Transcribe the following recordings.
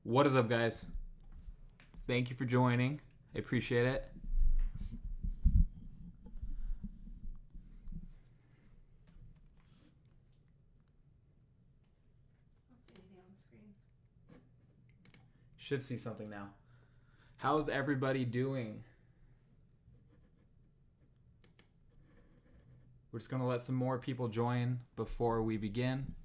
What is up, guys? Thank you for joining. I appreciate it. I don't see anything on the screen. Should see something now. How's everybody doing? We're just going to let some more people join before we begin.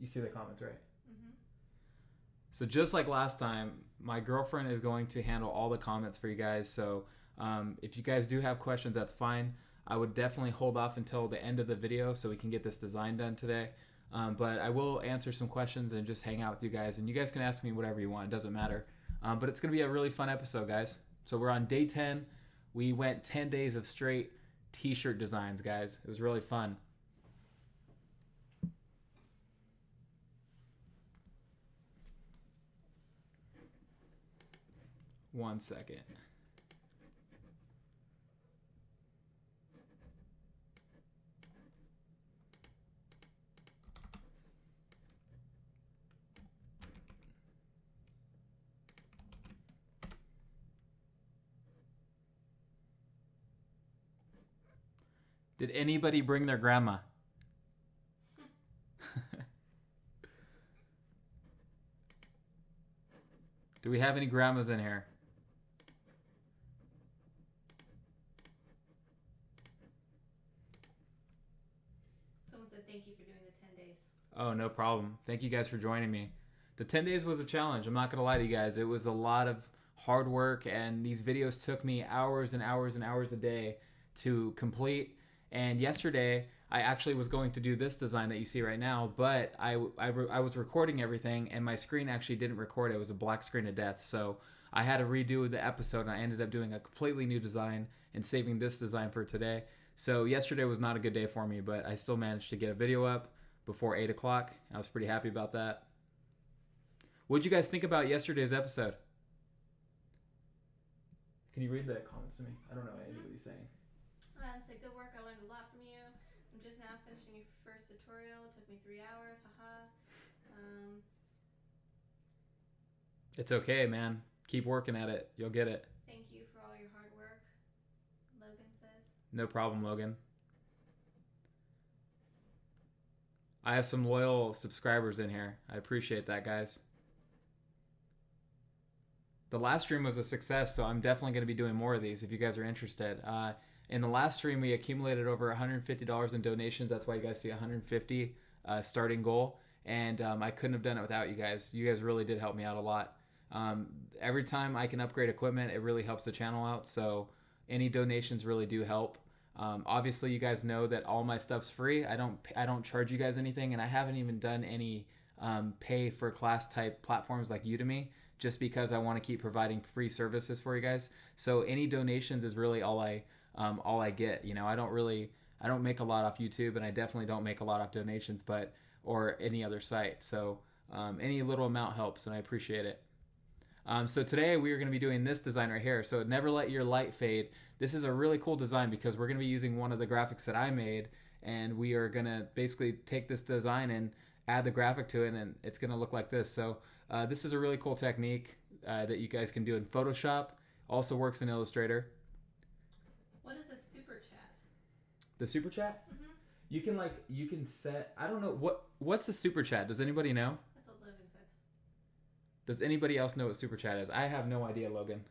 You see the comments, right? Mm-hmm. So just like last time, my girlfriend is going to handle all the comments for you guys. So if you guys do have questions, that's fine. I would definitely hold off until the end of the video so we can get this design done today. But I will answer some questions and just hang out with you guys. And you guys can ask me whatever you want. It doesn't matter. But it's going to be a really fun episode, guys. So we're on day 10. We went 10 days of straight T-shirt designs, guys. It was really fun. One second. Did anybody bring their grandma? Do we have any grandmas in here? Someone said thank you for doing the 10 days. Oh, no problem. Thank you guys for joining me. The 10 days was a challenge. I'm not going to lie to you guys. It was a lot of hard work, and these videos took me hours and hours and hours a day to complete. And yesterday, I actually was going to do this design that you see right now, but I was recording everything, and my screen actually didn't record. It was a black screen of death. So I had to redo the episode, and I ended up doing a completely new design and saving this design for today. So yesterday was not a good day for me, but I still managed to get a video up before 8 o'clock. I was pretty happy about that. What did you guys think about yesterday's episode? Can you read the comments to me? I don't know what anybody's saying. Said good work. I learned a lot from you. I'm just now finishing your first tutorial. It took me 3 hours. Haha. It's okay, man. Keep working at it. You'll get it. Thank you for all your hard work. Logan says. No problem, Logan. I have some loyal subscribers in here. I appreciate that, guys. The last stream was a success, so I'm definitely going to be doing more of these if you guys are interested. In the last stream, we accumulated over $150 in donations. That's why you guys see 150 starting goal. And I couldn't have done it without you guys. You guys really did help me out a lot. Every time I can upgrade equipment, it really helps the channel out. So any donations really do help. Obviously, you guys know that all my stuff's free. I don't charge you guys anything, and I haven't even done any pay for class type platforms like Udemy, just because I want to keep providing free services for you guys. So any donations is really all I get. You know, I don't make a lot off YouTube, and I definitely don't make a lot off donations, or any other site. So any little amount helps, and I appreciate it. So today we are going to be doing this design right here. So never let your light fade. This is a really cool design because we're going to be using one of the graphics that I made, and we are going to basically take this design and add the graphic to it, and it's going to look like this. So this is a really cool technique that you guys can do in Photoshop. Also works in Illustrator. What is a super chat? The super chat? Mm-hmm. You can set. I don't know what's a super chat. Does anybody know? That's what Logan said. Does anybody else know what super chat is? I have no idea, Logan.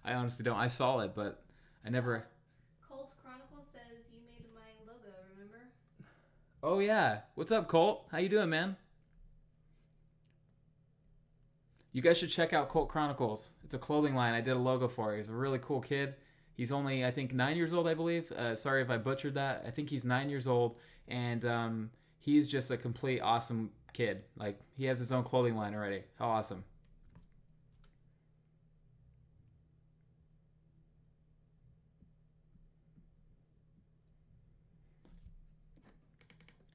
I honestly don't. I saw it, but I never. Colt Chronicle says you made my logo. Remember? Oh yeah. What's up, Colt? How you doing, man? You guys should check out Colt Chronicles. It's a clothing line I did a logo for. He's a really cool kid. He's only, I think, 9 years old, I believe. Sorry if I butchered that. I think he's 9 years old, and he's just a complete awesome kid. Like, he has his own clothing line already. How awesome.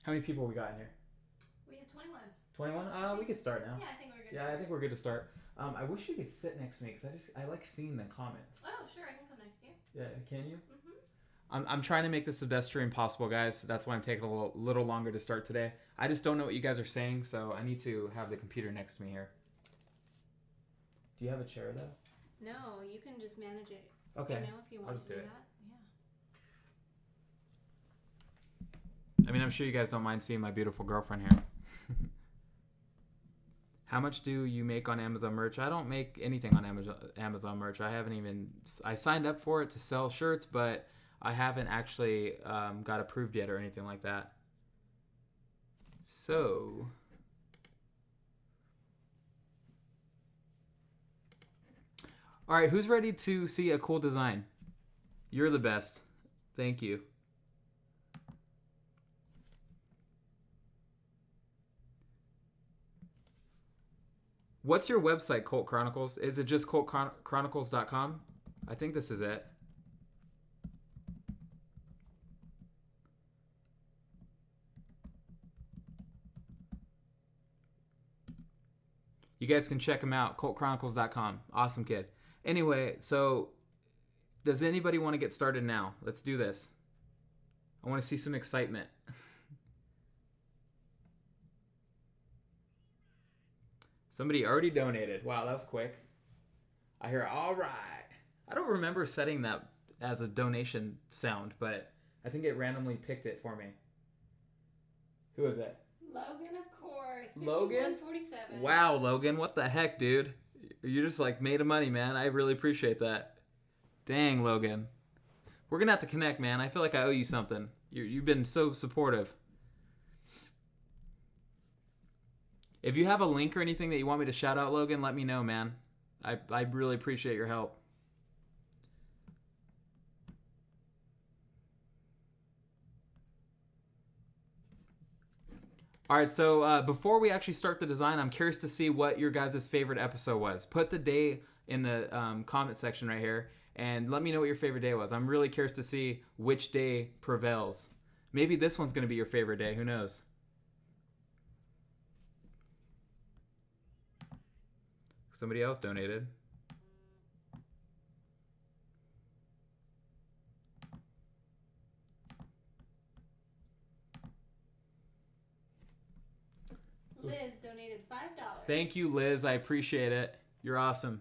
How many people we got in here? We have 21. 21? We can start now. Yeah, I think we're good. Yeah, I think we're good to start. I wish you could sit next to me because I like seeing the comments. Oh, sure. I can come next to you. Yeah, can you? Mm-hmm. I'm trying to make this the best stream possible, guys. That's why I'm taking a little longer to start today. I just don't know what you guys are saying, so I need to have the computer next to me here. Do you have a chair, though? No, you can just manage it. Okay. You know, if you want I'll just to do do it. that. Yeah. I mean, I'm sure you guys don't mind seeing my beautiful girlfriend here. How much do you make on Amazon merch? I don't make anything on Amazon merch. I signed up for it to sell shirts, but I haven't actually got approved yet or anything like that. So, all right, who's ready to see a cool design? You're the best. Thank you. What's your website, Colt Chronicles? Is it just coltchronicles.com? I think this is it. You guys can check him out, coltchronicles.com. Awesome kid. Anyway, so does anybody want to get started now? Let's do this. I want to see some excitement. Somebody already donated. Wow, that was quick. I hear, all right. I don't remember setting that as a donation sound, but I think it randomly picked it for me. Who is it? Logan, of course. Logan? 5147. Wow, Logan. What the heck, dude? You just like made of money, man. I really appreciate that. Dang, Logan. We're going to have to connect, man. I feel like I owe you something. You've been so supportive. If you have a link or anything that you want me to shout out, Logan, let me know, man. I really appreciate your help. All right, so before we actually start the design, I'm curious to see what your guys' favorite episode was. Put the day in the comment section right here, and let me know what your favorite day was. I'm really curious to see which day prevails. Maybe this one's going to be your favorite day. Who knows? Somebody else donated. Liz donated $5. Thank you, Liz. I appreciate it. You're awesome.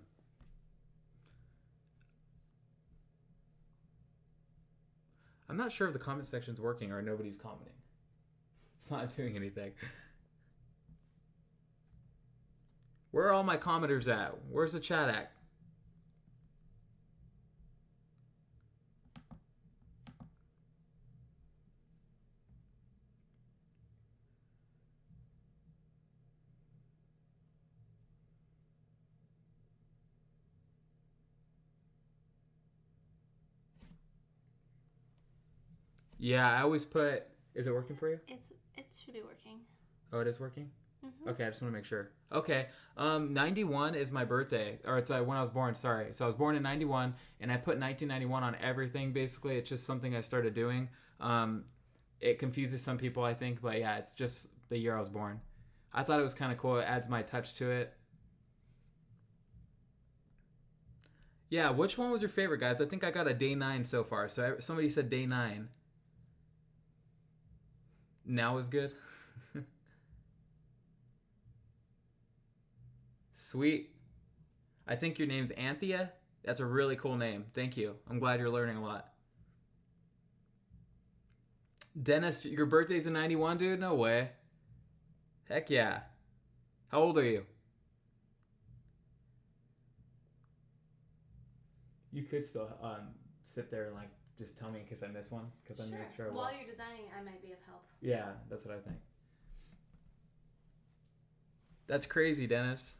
I'm not sure if the comment section's working or nobody's commenting. It's not doing anything. Where are all my commenters at? Where's the chat at? Yeah, I always put... Is it working for you? It should be working. Oh, it is working? Mm-hmm. Okay, I just want to make sure. Okay, 91 is my birthday. Or it's when I was born, sorry. So I was born in 91, and I put 1991 on everything, basically. It's just something I started doing. It confuses some people, I think, but yeah, it's just the year I was born. I thought it was kind of cool. It adds my touch to it. Yeah, which one was your favorite, guys? I think I got a day 9 so far. So somebody said day 9. Now is good. Sweet. I think your name's Anthea. That's a really cool name. Thank you. I'm glad you're learning a lot. Dennis, your birthday's in 91, dude? No way. Heck yeah. How old are you? You could still sit there and like just tell me in case I miss one, because I'm making sure. While you're designing, I might be of help. Yeah, that's what I think. That's crazy, Dennis.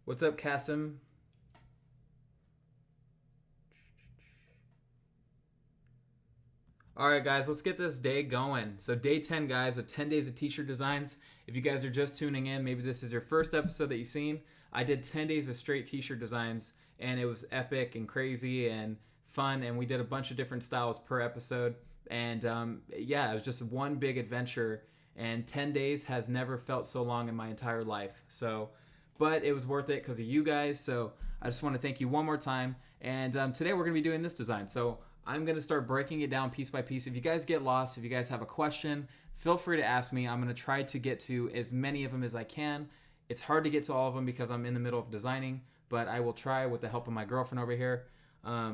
What's up, Kasim? All right, guys, let's get this day going. So day 10, guys, of 10 days of T-shirt designs. If you guys are just tuning in, maybe this is your first episode that you've seen. I did 10 days of straight T-shirt designs, and it was epic and crazy and fun, and we did a bunch of different styles per episode. And yeah, it was just one big adventure, and 10 days has never felt so long in my entire life. So but it was worth it because of you guys. So I just want to thank you one more time. And today we're going to be doing this design. So I'm going to start breaking it down piece by piece. If you guys get lost, if you guys have a question, feel free to ask me. I'm going to try to get to as many of them as I can. It's hard to get to all of them because I'm in the middle of designing, but I will try with the help of my girlfriend over here. I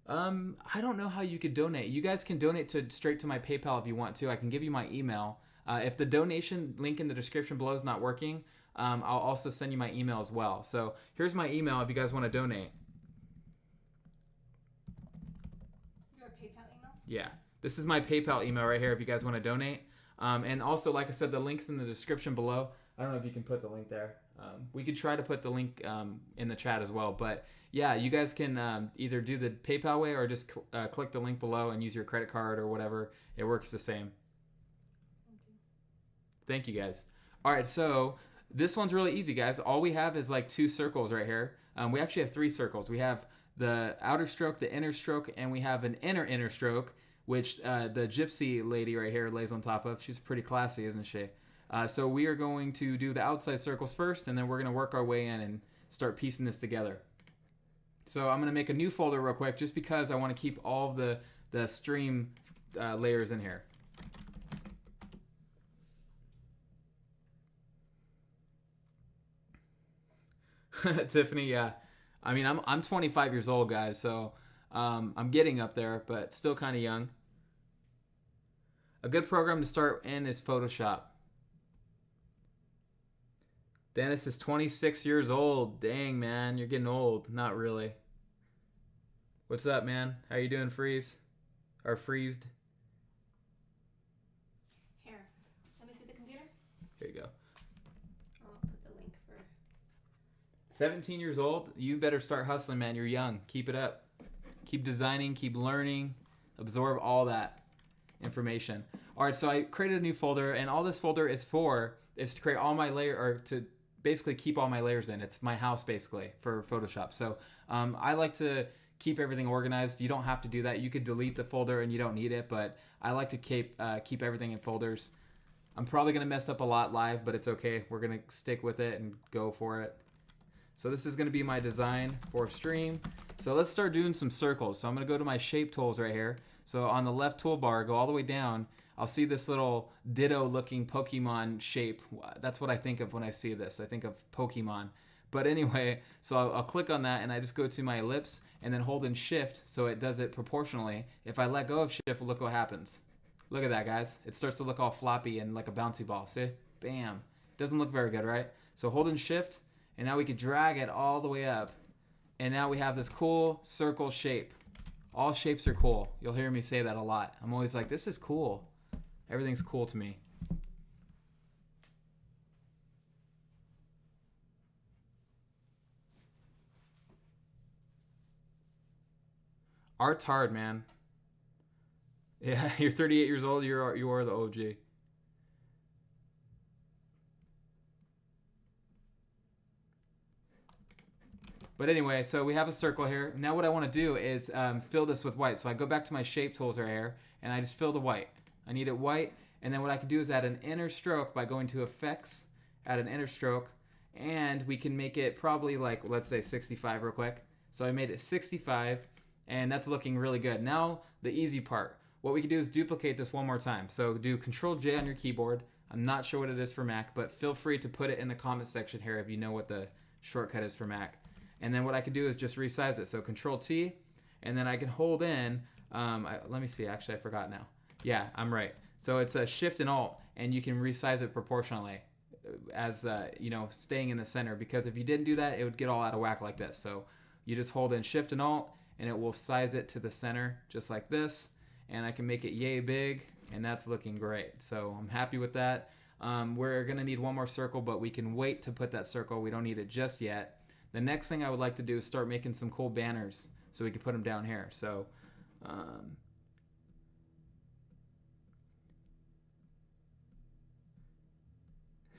don't know how you could donate. You guys can donate straight to my PayPal if you want to. I can give you my email. If the donation link in the description below is not working, I'll also send you my email as well. So here's my email if you guys want to donate. Your PayPal email? Yeah, this is my PayPal email right here if you guys want to donate. And also, like I said, the link's in the description below. I don't know if you can put the link there. We could try to put the link in the chat as well. But yeah, you guys can either do the PayPal way or just click the link below and use your credit card or whatever. It works the same. Thank you guys. All right, so this one's really easy, guys. All we have is like 2 circles right here. We actually have 3 circles. We have the outer stroke, the inner stroke, and we have an inner stroke, which the gypsy lady right here lays on top of. She's pretty classy, isn't she? So we are going to do the outside circles first, and then we're going to work our way in and start piecing this together. So I'm going to make a new folder real quick just because I want to keep all of the stream layers in here. Tiffany, yeah. I mean, I'm 25 years old, guys, so I'm getting up there, but still kind of young. A good program to start in is Photoshop. Dennis is 26 years old. Dang, man, you're getting old. Not really. What's up, man? How you doing, Freeze? Or Freezed? Here, let me see the computer. Here you go. I'll put the link for... 17 years old? You better start hustling, man. You're young. Keep it up. Keep designing, keep learning, absorb all that information. All right, so I created a new folder, and all this folder is to create all my to basically keep all my layers in. It's my house, basically, for Photoshop. So I like to keep everything organized. You don't have to do that. You could delete the folder and you don't need it, but I like to keep everything in folders. I'm probably going to mess up a lot live, but it's okay. We're going to stick with it and go for it. So this is going to be my design for stream. So let's start doing some circles. So I'm going to go to my shape tools right here. So on the left toolbar, go all the way down. I'll see this little ditto looking Pokemon shape. That's what I think of when I see this. I think of Pokemon. But anyway, so I'll click on that and I just go to my ellipse and then hold in shift so it does it proportionally. If I let go of shift, look what happens. Look at that, guys. It starts to look all floppy and like a bouncy ball. See? Bam. Doesn't look very good, right? So hold in shift and now we could drag it all the way up. And now we have this cool circle shape. All shapes are cool. You'll hear me say that a lot. I'm always like, this is cool. Everything's cool to me. Art's hard, man. Yeah, you're 38 years old. You are the OG. But anyway, so we have a circle here. Now what I want to do is fill this with white. So I go back to my shape tools right here, and I just fill the white. I need it white, and then what I can do is add an inner stroke by going to Effects, add an inner stroke, and we can make it probably like, let's say 65 real quick. So I made it 65, and that's looking really good. Now the easy part. What we can do is duplicate this one more time. So do Control-J on your keyboard. I'm not sure what it is for Mac, but feel free to put it in the comment section here if you know what the shortcut is for Mac. And then what I can do is just resize it. So Control-T, and then I can hold in, let me see, actually I forgot now. Yeah, I'm right. So it's a Shift and Alt, and you can resize it proportionally as, staying in the center. Because if you didn't do that, it would get all out of whack like this. So you just hold in Shift and Alt, and it will size it to the center just like this. And I can make it yay big, and that's looking great. So I'm happy with that. We're going to need one more circle, but we can wait to put that circle. We don't need it just yet. The next thing I would like to do is start making some cool banners so we can put them down here. So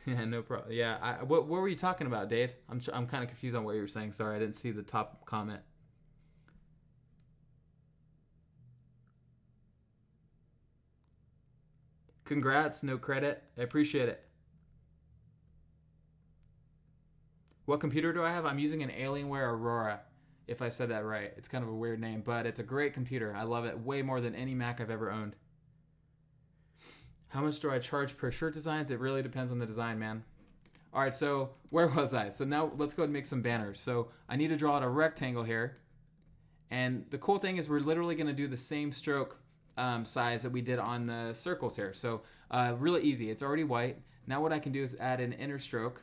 yeah, no problem. Yeah, what were you talking about, Dade? I'm kind of confused on what you were saying. Sorry, I didn't see the top comment. Congrats, no credit. I appreciate it. What computer do I have? I'm using an Alienware Aurora, if I said that right. It's kind of a weird name, but it's a great computer. I love it way more than any Mac I've ever owned. How much do I charge per shirt designs? It really depends on the design, man. All right, so where was I? So now let's go ahead and make some banners. So I need to draw out a rectangle here. And the cool thing is we're literally going to do the same stroke size that we did on the circles here. So really easy. It's already white. Now what I can do is add an inner stroke.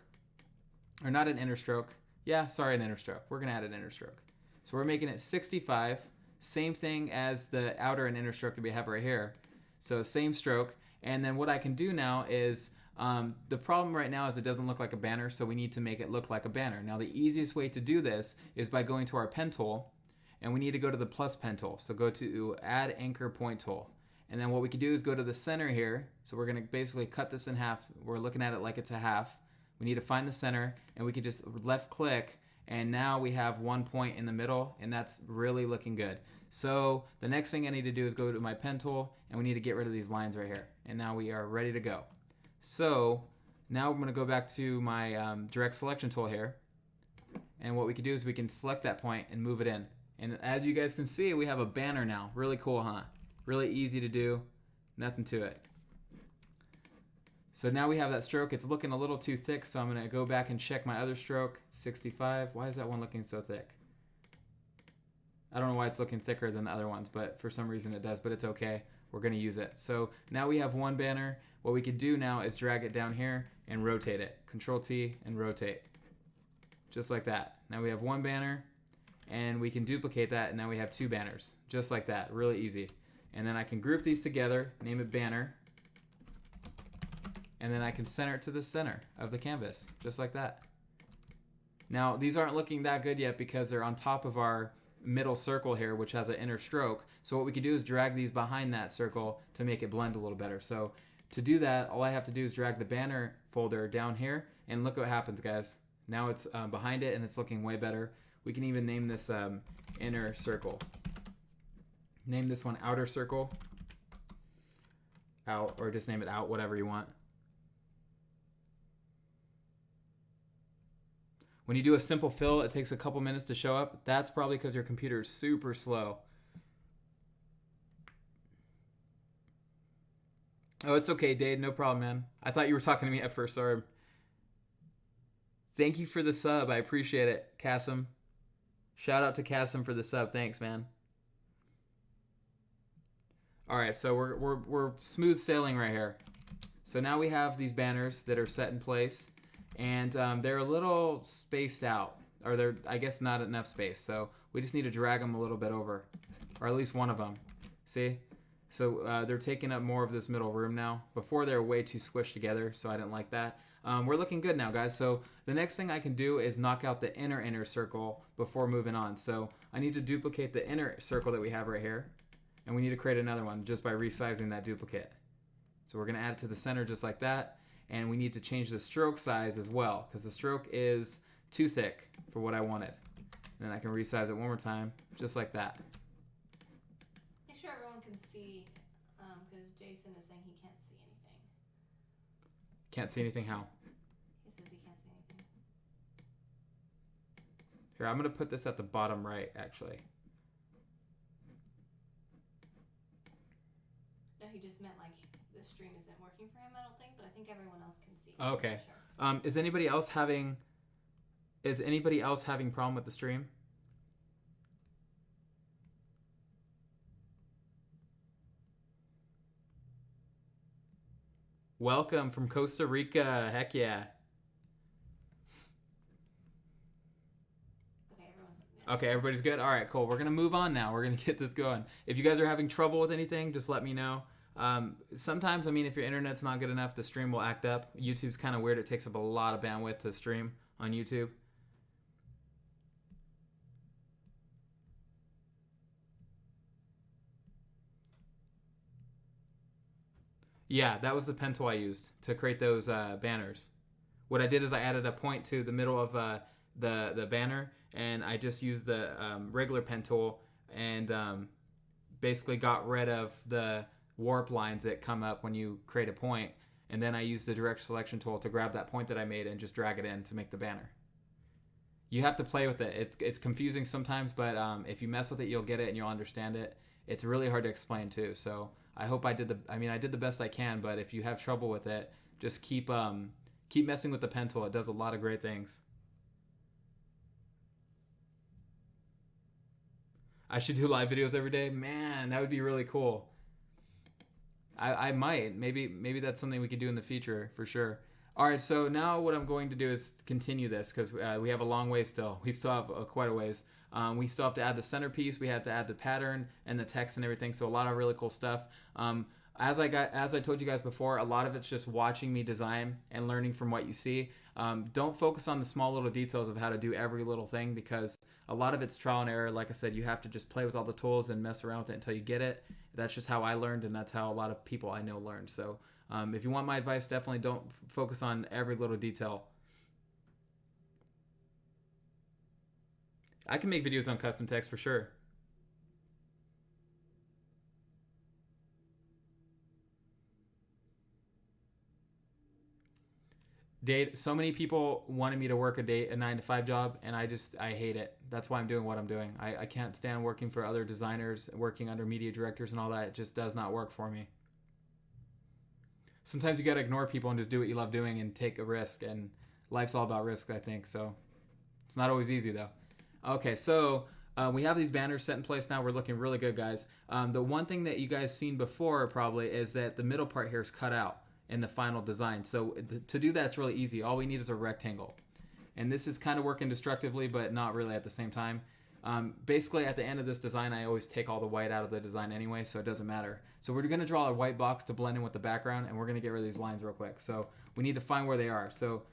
Or not an inner stroke. Yeah, sorry, an inner stroke. We're going to add an inner stroke. So we're making it 65. Same thing as the outer and inner stroke that we have right here. So same stroke. And then what I can do now is, the problem right now is it doesn't look like a banner, so we need to make it look like a banner. Now the easiest way to do this is by going to our pen tool, and we need to go to the plus pen tool. So go to add anchor point tool. And then what we can do is go to the center here. So we're going to basically cut this in half. We're looking at it like it's a half. We need to find the center, and we can just left click, and now we have 1 point in the middle, and that's really looking good. So the next thing I need to do is go to my pen tool, and we need to get rid of these lines right here. And now we are ready to go. So now I'm going to go back to my direct selection tool here. And what we can do is we can select that point and move it in. And as you guys can see, we have a banner now. Really cool, huh? Really easy to do. Nothing to it. So now we have that stroke. It's looking a little too thick, so I'm going to go back and check my other stroke. 65. Why is that one looking so thick? I don't know why it's looking thicker than the other ones, but for some reason it does, but it's okay. We're going to use it. So now we have one banner. What we could do now is drag it down here and rotate it. Control T and rotate. Just like that. Now we have one banner, and we can duplicate that, and now we have two banners. Just like that. Really easy. And then I can group these together, name it banner, and then I can center it to the center of the canvas, just like that. Now, these aren't looking that good yet because they're on top of our middle circle here, which has an inner stroke. So what we can do is drag these behind that circle to make it blend a little better. So to do that, all I have to do is drag the banner folder down here, and look what happens, guys. Now it's behind it, and it's looking way better. We can even name this inner circle. Name this one outer circle. Out, or just name it out, whatever you want. When you do a simple fill, it takes a couple minutes to show up. That's probably because your computer is super slow. Oh, it's okay, Dade. No problem, man. I thought you were talking to me at first. Sorry. Thank you for the sub. I appreciate it, Kasim. Shout out to Kasim for the sub. Thanks, man. All right, so we're smooth sailing right here. So now we have these banners that are set in place. And they're a little spaced out, or they're, I guess, not enough space. So we just need to drag them a little bit over, or at least one of them. See? So they're taking up more of this middle room now. Before they were way too squished together, so I didn't like that. We're looking good now, guys. So the next thing I can do is knock out the inner circle before moving on. So I need to duplicate the inner circle that we have right here, and we need to create another one just by resizing that duplicate. So we're going to add it to the center just like that. And we need to change the stroke size as well, because the stroke is too thick for what I wanted. And then I can resize it one more time, just like that. Make sure everyone can see, because Jason is saying he can't see anything. Can't see anything how? He says he can't see anything. Here, I'm going to put this at the bottom right, actually. No, he just meant like the stream isn't working for him, I don't think, but I think everyone else can see. Okay. Sure. Is anybody else having problem with the stream? Welcome from Costa Rica. Heck yeah. Okay, everybody's good? All right, cool. We're going to move on now. We're going to get this going. If you guys are having trouble with anything, just let me know. Sometimes, I mean, if your internet's not good enough, the stream will act up. YouTube's kind of weird. It takes up a lot of bandwidth to stream on YouTube. Yeah, that was the pen tool I used to create those banners. What I did is I added a point to the middle of the banner, and I just used the regular pen tool and basically got rid of the warp lines that come up when you create a point, and then I used the direct selection tool to grab that point that I made and just drag it in to make the banner. you have to play with it. It's confusing sometimes, but if you mess with it, you'll get it and you'll understand it. It's really hard to explain too. So I hope I did the best I can, but if you have trouble with it, just keep messing with the pen tool. It does a lot of great things. I should do live videos every day. Man, that would be really cool. I might. Maybe that's something we could do in the future for sure. All right, so now what I'm going to do is continue this because we have a long way still. We still have quite a ways. We still have to add the centerpiece. We have to add the pattern and the text and everything. So a lot of really cool stuff. As I told you guys before, a lot of it's just watching me design and learning from what you see. Don't focus on the small little details of how to do every little thing because a lot of it's trial and error. Like I said, you have to just play with all the tools and mess around with it until you get it. That's just how I learned, and that's how a lot of people I know learned. So if you want my advice, definitely don't focus on every little detail. I can make videos on custom text for sure. So many people wanted me to work a 9-to-5 job, and I hate it. That's why I'm doing what I'm doing. I can't stand working for other designers, working under media directors and all that. It just does not work for me. Sometimes you got to ignore people and just do what you love doing and take a risk, and life's all about risk, I think. So it's not always easy though. Okay, so we have these banners set in place now. We're looking really good, guys. The one thing that you guys seen before probably is that the middle part here is cut out in the final design. So to do that, it's really easy. All we need is a rectangle. And this is kind of working destructively, but not really at the same time. Basically, at the end of this design, I always take all the white out of the design anyway, so it doesn't matter. So we're going to draw a white box to blend in with the background, and we're going to get rid of these lines real quick. So we need to find where they are. So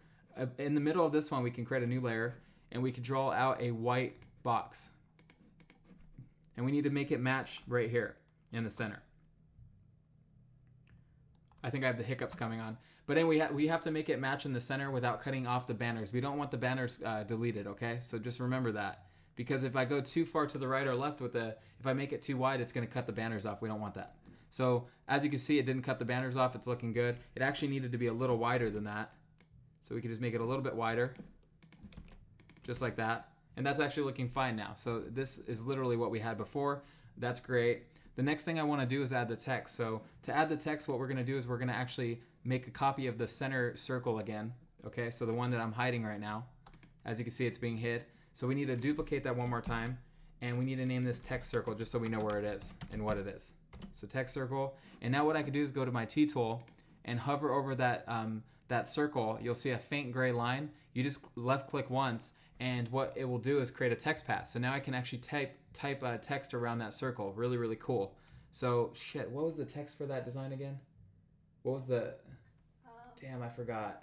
in the middle of this one, we can create a new layer, and we can draw out a white box. And we need to make it match right here in the center. I think I have the hiccups coming on. But anyway, we have to make it match in the center without cutting off the banners. We don't want the banners deleted, okay? So just remember that. Because if I go too far to the right or left if I make it too wide, it's going to cut the banners off. We don't want that. So as you can see, it didn't cut the banners off. It's looking good. It actually needed to be a little wider than that. So we can just make it a little bit wider. Just like that. And that's actually looking fine now. So this is literally what we had before. That's great. The next thing I want to do is add the text. So to add the text, what we're going to do is we're going to actually make a copy of the center circle again. Okay, so the one that I'm hiding right now. As you can see, it's being hid. So we need to duplicate that one more time. And we need to name this text circle just so we know where it is and what it is. So text circle. And now what I can do is go to my T tool and hover over that circle. You'll see a faint gray line. You just left click once. And what it will do is create a text path. So now I can actually type text around that circle. Really, really cool. So, shit, what was the text for that design again? What was the... Damn, I forgot.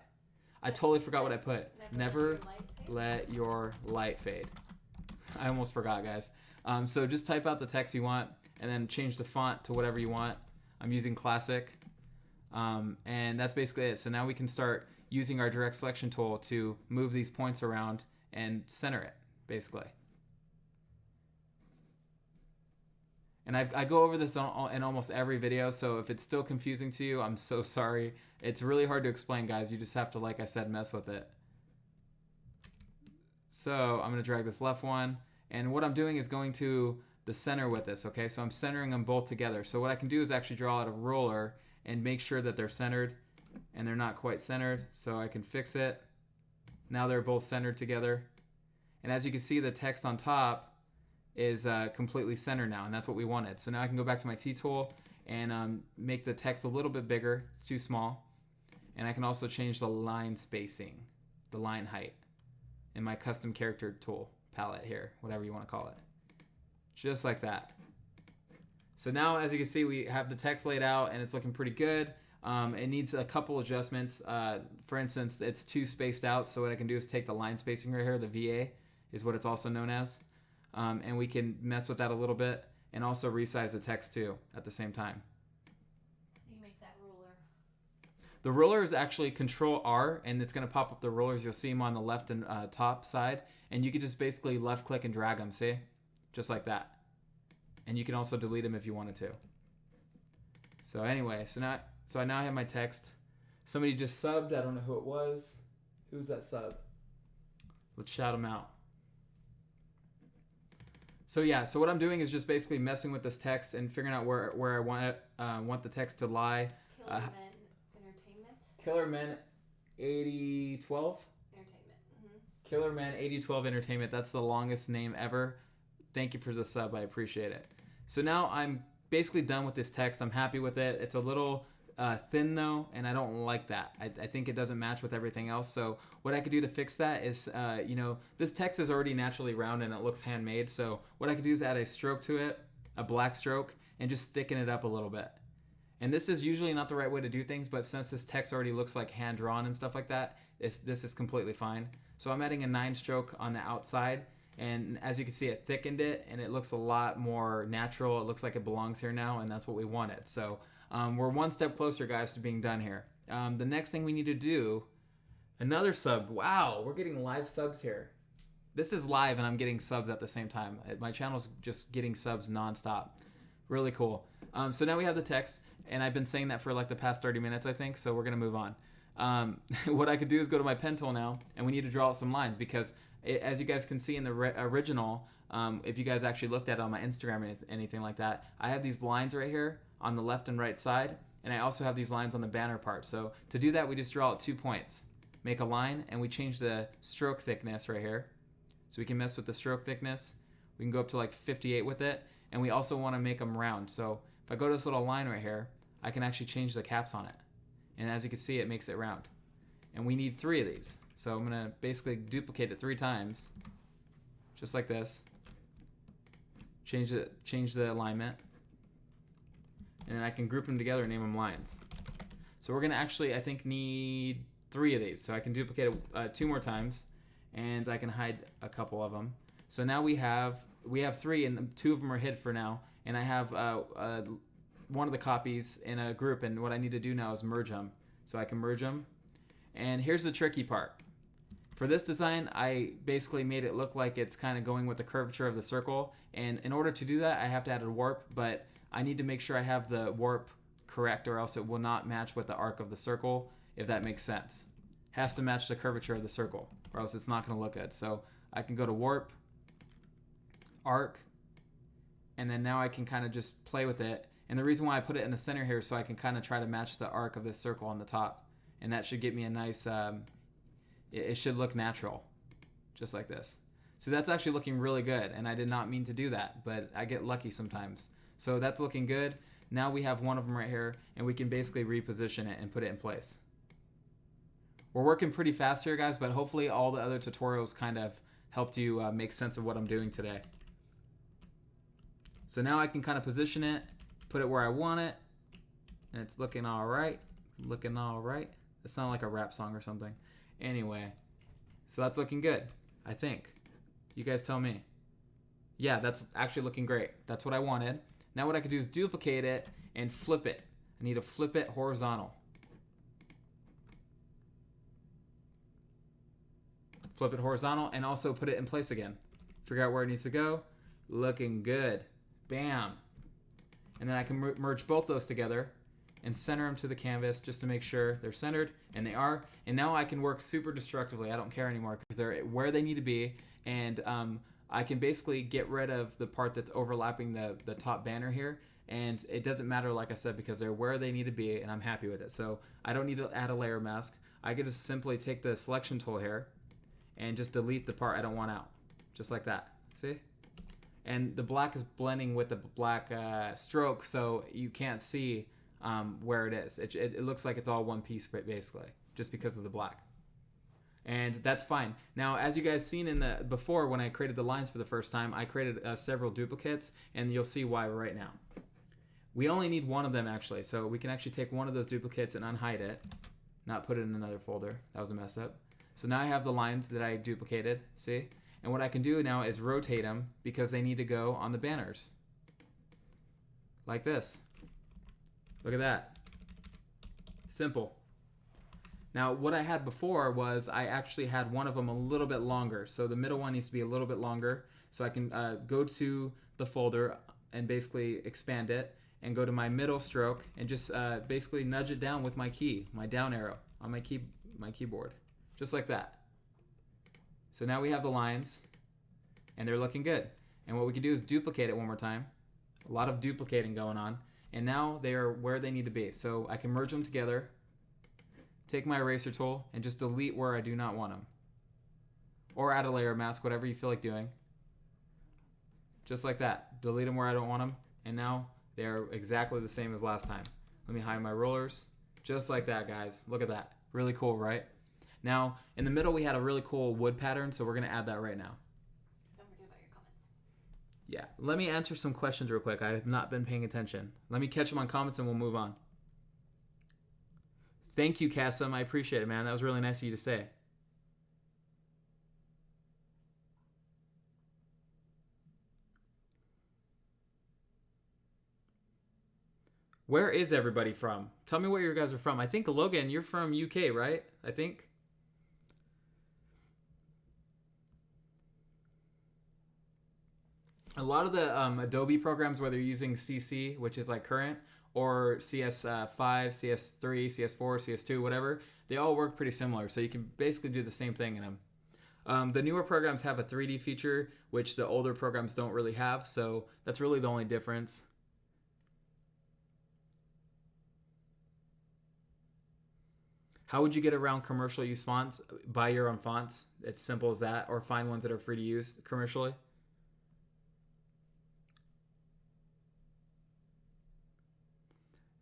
I totally forgot what I put. Never let your light fade. I almost forgot, guys. So just type out the text you want and then change the font to whatever you want. I'm using Classic. And that's basically it. So now we can start using our direct selection tool to move these points around and center it, basically. And I go over this in almost every video, so if it's still confusing to you, I'm so sorry. It's really hard to explain, guys. You just have to, like I said, mess with it. So I'm going to drag this left one, and what I'm doing is going to the center with this, okay? So I'm centering them both together. So what I can do is actually draw out a ruler and make sure that they're centered, and they're not quite centered, so I can fix it. Now they're both centered together. And as you can see, the text on top is completely centered now, and that's what we wanted. So now I can go back to my T tool and make the text a little bit bigger. It's too small. And I can also change the line spacing, the line height, in my custom character tool palette here, whatever you want to call it. Just like that. So now, as you can see, we have the text laid out, and it's looking pretty good. It needs a couple adjustments. For instance, it's too spaced out, so what I can do is take the line spacing right here, the VA is what it's also known as, and we can mess with that a little bit and also resize the text too at the same time. You make that ruler. The ruler is actually Control R, and it's going to pop up the rulers. You'll see them on the left and top side, and you can just basically left click and drag them, see? Just like that. And you can also delete them if you wanted to. So anyway, so I now have my text. Somebody just subbed. I don't know who it was. Who's that sub? Let's shout them out. So yeah, so what I'm doing is just basically messing with this text and figuring out where I want the text to lie. Killer Men Entertainment. Killer Men 8012. Entertainment. Killer Men 8012 Entertainment. That's the longest name ever. Thank you for the sub. I appreciate it. So now I'm basically done with this text. I'm happy with it. It's a little thin though, and I don't like that. I think it doesn't match with everything else. So what I could do to fix that is, this text is already naturally round and it looks handmade. So what I could do is add a stroke to it, a black stroke, and just thicken it up a little bit. And this is usually not the right way to do things, but since this text already looks like hand drawn and stuff like that, this is completely fine. So I'm adding a 9 stroke on the outside, and as you can see, it thickened it, and it looks a lot more natural. It looks like it belongs here now, and that's what we wanted. So we're one step closer, guys, to being done here. The next thing we need to do, another sub. Wow, we're getting live subs here. This is live, and I'm getting subs at the same time. My channel's just getting subs nonstop. Really cool. So now we have the text, and I've been saying that for like the past 30 minutes, I think, so we're going to move on. What I could do is go to my pen tool now, and we need to draw out some lines because as you guys can see in the original, if you guys actually looked at it on my Instagram or anything like that, I have these lines right here on the left and right side, and I also have these lines on the banner part. So to do that, we just draw out 2 points. Make a line, and we change the stroke thickness right here. So we can mess with the stroke thickness. We can go up to like 58 with it, and we also want to make them round. So if I go to this little line right here, I can actually change the caps on it. And as you can see, it makes it round. And we need 3 of these. So I'm going to basically duplicate it 3 times, just like this. Change the alignment. And then I can group them together and name them lines. So we're going to actually, I think, need 3 of these. So I can duplicate it 2 more times, and I can hide a couple of them. So now we have 3, and 2 of them are hid for now. And I have one of the copies in a group, and what I need to do now is merge them. So I can merge them. And here's the tricky part. For this design, I basically made it look like it's kind of going with the curvature of the circle. And in order to do that, I have to add a warp, but I need to make sure I have the warp correct, or else it will not match with the arc of the circle, if that makes sense. Has to match the curvature of the circle, or else it's not going to look good. So I can go to warp, arc, and then now I can kind of just play with it. And the reason why I put it in the center here is so I can kind of try to match the arc of this circle on the top. And that should get me a nice, it should look natural, just like this. So that's actually looking really good, and I did not mean to do that, but I get lucky sometimes. So that's looking good. Now we have one of them right here, and we can basically reposition it and put it in place. We're working pretty fast here, guys, but hopefully all the other tutorials kind of helped you make sense of what I'm doing today. So now I can kind of position it, put it where I want it, and it's looking all right. Looking all right. It sounds like a rap song or something. Anyway, so that's looking good, I think. You guys tell me. Yeah, that's actually looking great. That's what I wanted. Now what I could do is duplicate it and flip it. I need to flip it horizontal. Flip it horizontal and also put it in place again. Figure out where it needs to go. Looking good. Bam. And then I can merge both those together and center them to the canvas just to make sure they're centered, and they are. And now I can work super destructively. I don't care anymore because they're where they need to be, and I can basically get rid of the part that's overlapping the top banner here, and it doesn't matter, like I said, because they're where they need to be, and I'm happy with it. So I don't need to add a layer mask. I can just simply take the selection tool here and just delete the part I don't want out, just like that. See? And the black is blending with the black stroke, so you can't see where it is. It looks like it's all one piece, basically, just because of the black. And that's fine. Now, as you guys seen in the before, when I created the lines for the first time, I created several duplicates, and you'll see why right now. We only need one of them, actually, so we can actually take one of those duplicates and unhide it, not put it in another folder. That was a mess up. So now I have the lines that I duplicated, see? And what I can do now is rotate them because they need to go on the banners. Like this. Look at that. Simple. Now, what I had before was I actually had one of them a little bit longer. So the middle one needs to be a little bit longer. So I can go to the folder and basically expand it and go to my middle stroke and just basically nudge it down with my key, my down arrow on my keyboard. Just like that. So now we have the lines, and they're looking good. And what we can do is duplicate it one more time. A lot of duplicating going on. And now they are where they need to be. So I can merge them together, take my eraser tool, and just delete where I do not want them. Or add a layer mask, whatever you feel like doing. Just like that. Delete them where I don't want them. And now they're exactly the same as last time. Let me hide my rollers. Just like that, guys. Look at that. Really cool, right? Now, in the middle, we had a really cool wood pattern, so we're going to add that right now. Don't forget about your comments. Yeah. Let me answer some questions real quick. I have not been paying attention. Let me catch them on comments, and we'll move on. Thank you, Kassam. I appreciate it, man. That was really nice of you to say. Where is everybody from? Tell me where you guys are from. I think, Logan, you're from UK, right? I think. A lot of the Adobe programs, whether you're using CC, which is like current, or CS5, CS3, CS4, CS2, whatever, they all work pretty similar. So you can basically do the same thing in them. The newer programs have a 3D feature, which the older programs don't really have. So that's really the only difference. How would you get around commercial use fonts? Buy your own fonts. It's simple as that. Or find ones that are free to use commercially.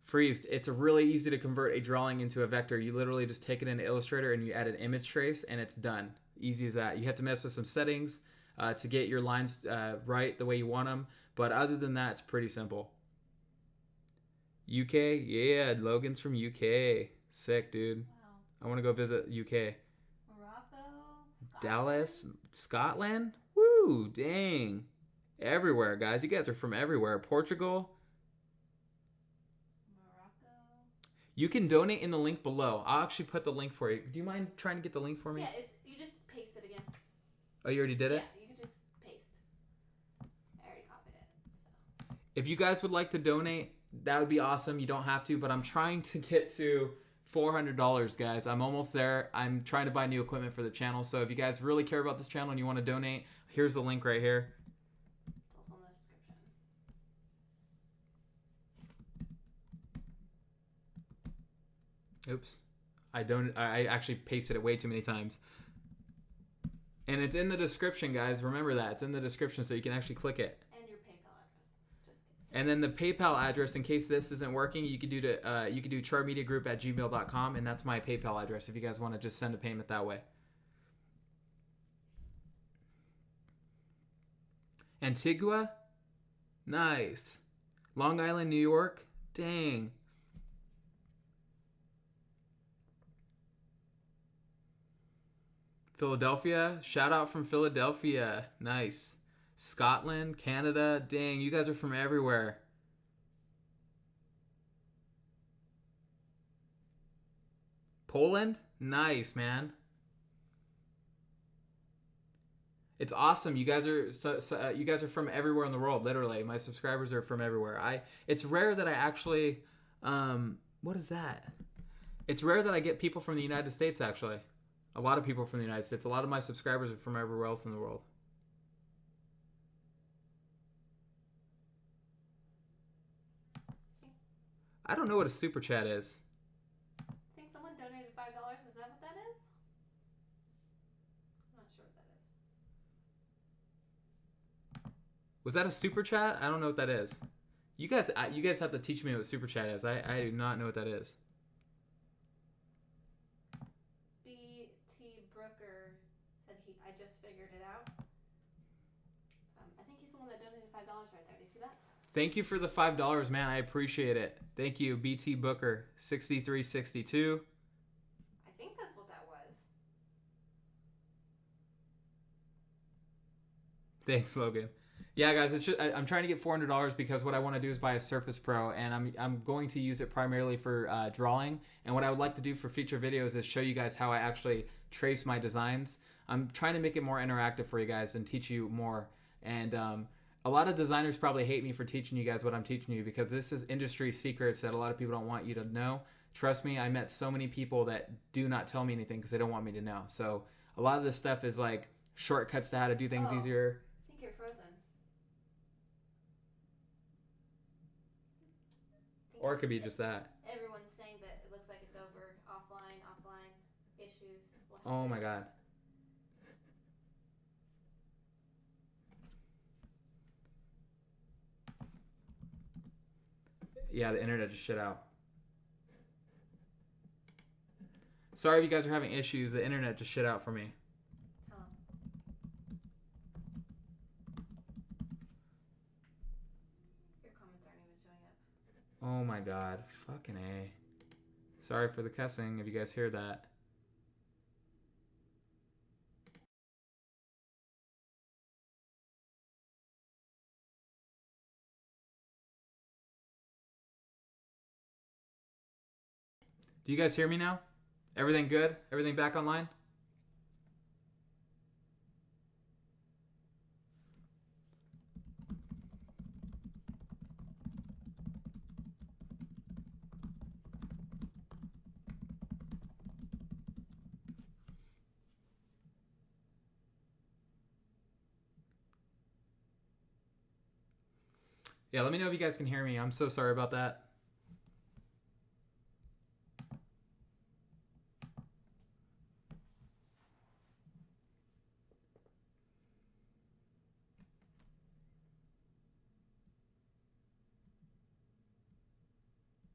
Freezed. It's really easy to convert a drawing into a vector. You literally just take it into Illustrator and you add an image trace and it's done. Easy as that. You have to mess with some settings to get your lines right the way you want them. But other than that, it's pretty simple. UK? Yeah, Logan's from UK. Sick, dude. I want to go visit UK. Morocco, Scotland. Dallas, Scotland? Woo, dang. Everywhere, guys. You guys are from everywhere. Portugal. Morocco. You can donate in the link below. I'll actually put the link for you. Do you mind trying to get the link for me? Yeah, you just paste it again. Oh, you already did it? Yeah, you can just paste. I already copied it. So. If you guys would like to donate, that would be awesome. You don't have to, but I'm trying to get to $400, guys. I'm almost there. I'm trying to buy new equipment for the channel. So if you guys really care about this channel and you want to donate, here's the link right here. It's also in the description. Oops. I actually pasted it way too many times. And it's in the description, guys. Remember that. It's in the description so you can actually click it. And your PayPal address. Just And then the PayPal address, in case this isn't working, you could do charmediagroup@gmail.com, and that's my PayPal address if you guys want to just send a payment that way. Antigua? Nice. Long Island, New York? Dang. Philadelphia? Shout out from Philadelphia. Nice. Scotland, Canada? Dang, you guys are from everywhere. Poland? Nice, man. It's awesome. You guys are from everywhere in the world. Literally, my subscribers are from everywhere. It's rare that I actually, what is that? It's rare that I get people from the United States. Actually, a lot of people from the United States. A lot of my subscribers are from everywhere else in the world. I don't know what a super chat is. I think someone donated $5. Is that what that is? I'm not sure what that is. Was that a super chat? I don't know what that is. You guys have to teach me what super chat is. I do not know what that is. B.T. Brooker said I just figured it out. I think he's the one that donated $5 right there. Do you see that? Thank you for the $5, man. I appreciate it. Thank you, BT Booker, 6362. I think that's what that was. Thanks, Logan. Yeah, guys, I'm trying to get $400 because what I want to do is buy a Surface Pro, and I'm going to use it primarily for drawing. And what I would like to do for future videos is show you guys how I actually trace my designs. I'm trying to make it more interactive for you guys and teach you more. And a lot of designers probably hate me for teaching you guys what I'm teaching you because this is industry secrets that a lot of people don't want you to know. Trust me, I met so many people that do not tell me anything because they don't want me to know. So a lot of this stuff is like shortcuts to how to do things easier. I think you're frozen. Or it could be just that. Everyone's saying that it looks like it's over. Offline issues. Oh my god. Yeah, the internet just shit out. Sorry if you guys are having issues. The internet just shit out for me. Tell 'em. Your comments aren't even showing up. Oh my god. Fucking A. Sorry for the cussing if you guys hear that. Do you guys hear me now? Everything good? Everything back online? Yeah, let me know if you guys can hear me. I'm so sorry about that.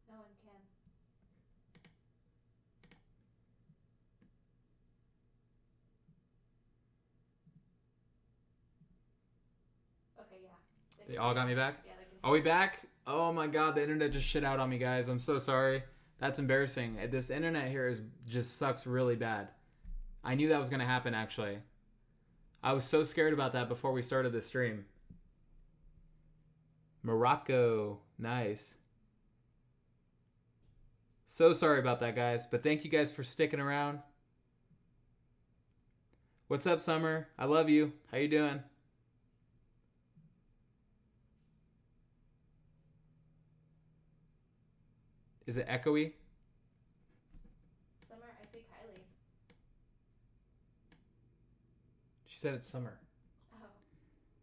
No one can. Okay, yeah. They all got me back? Yeah, they can. Are we back? Oh my god, the internet just shit out on me, guys. I'm so sorry. That's embarrassing. This internet here just sucks really bad. I knew that was going to happen, actually. I was so scared about that before we started the stream. Morocco. Nice. So sorry about that, guys. But thank you guys for sticking around. What's up, Summer? I love you. How you doing? Is it echoey? Summer, I see Kylie. She said it's Summer. Oh,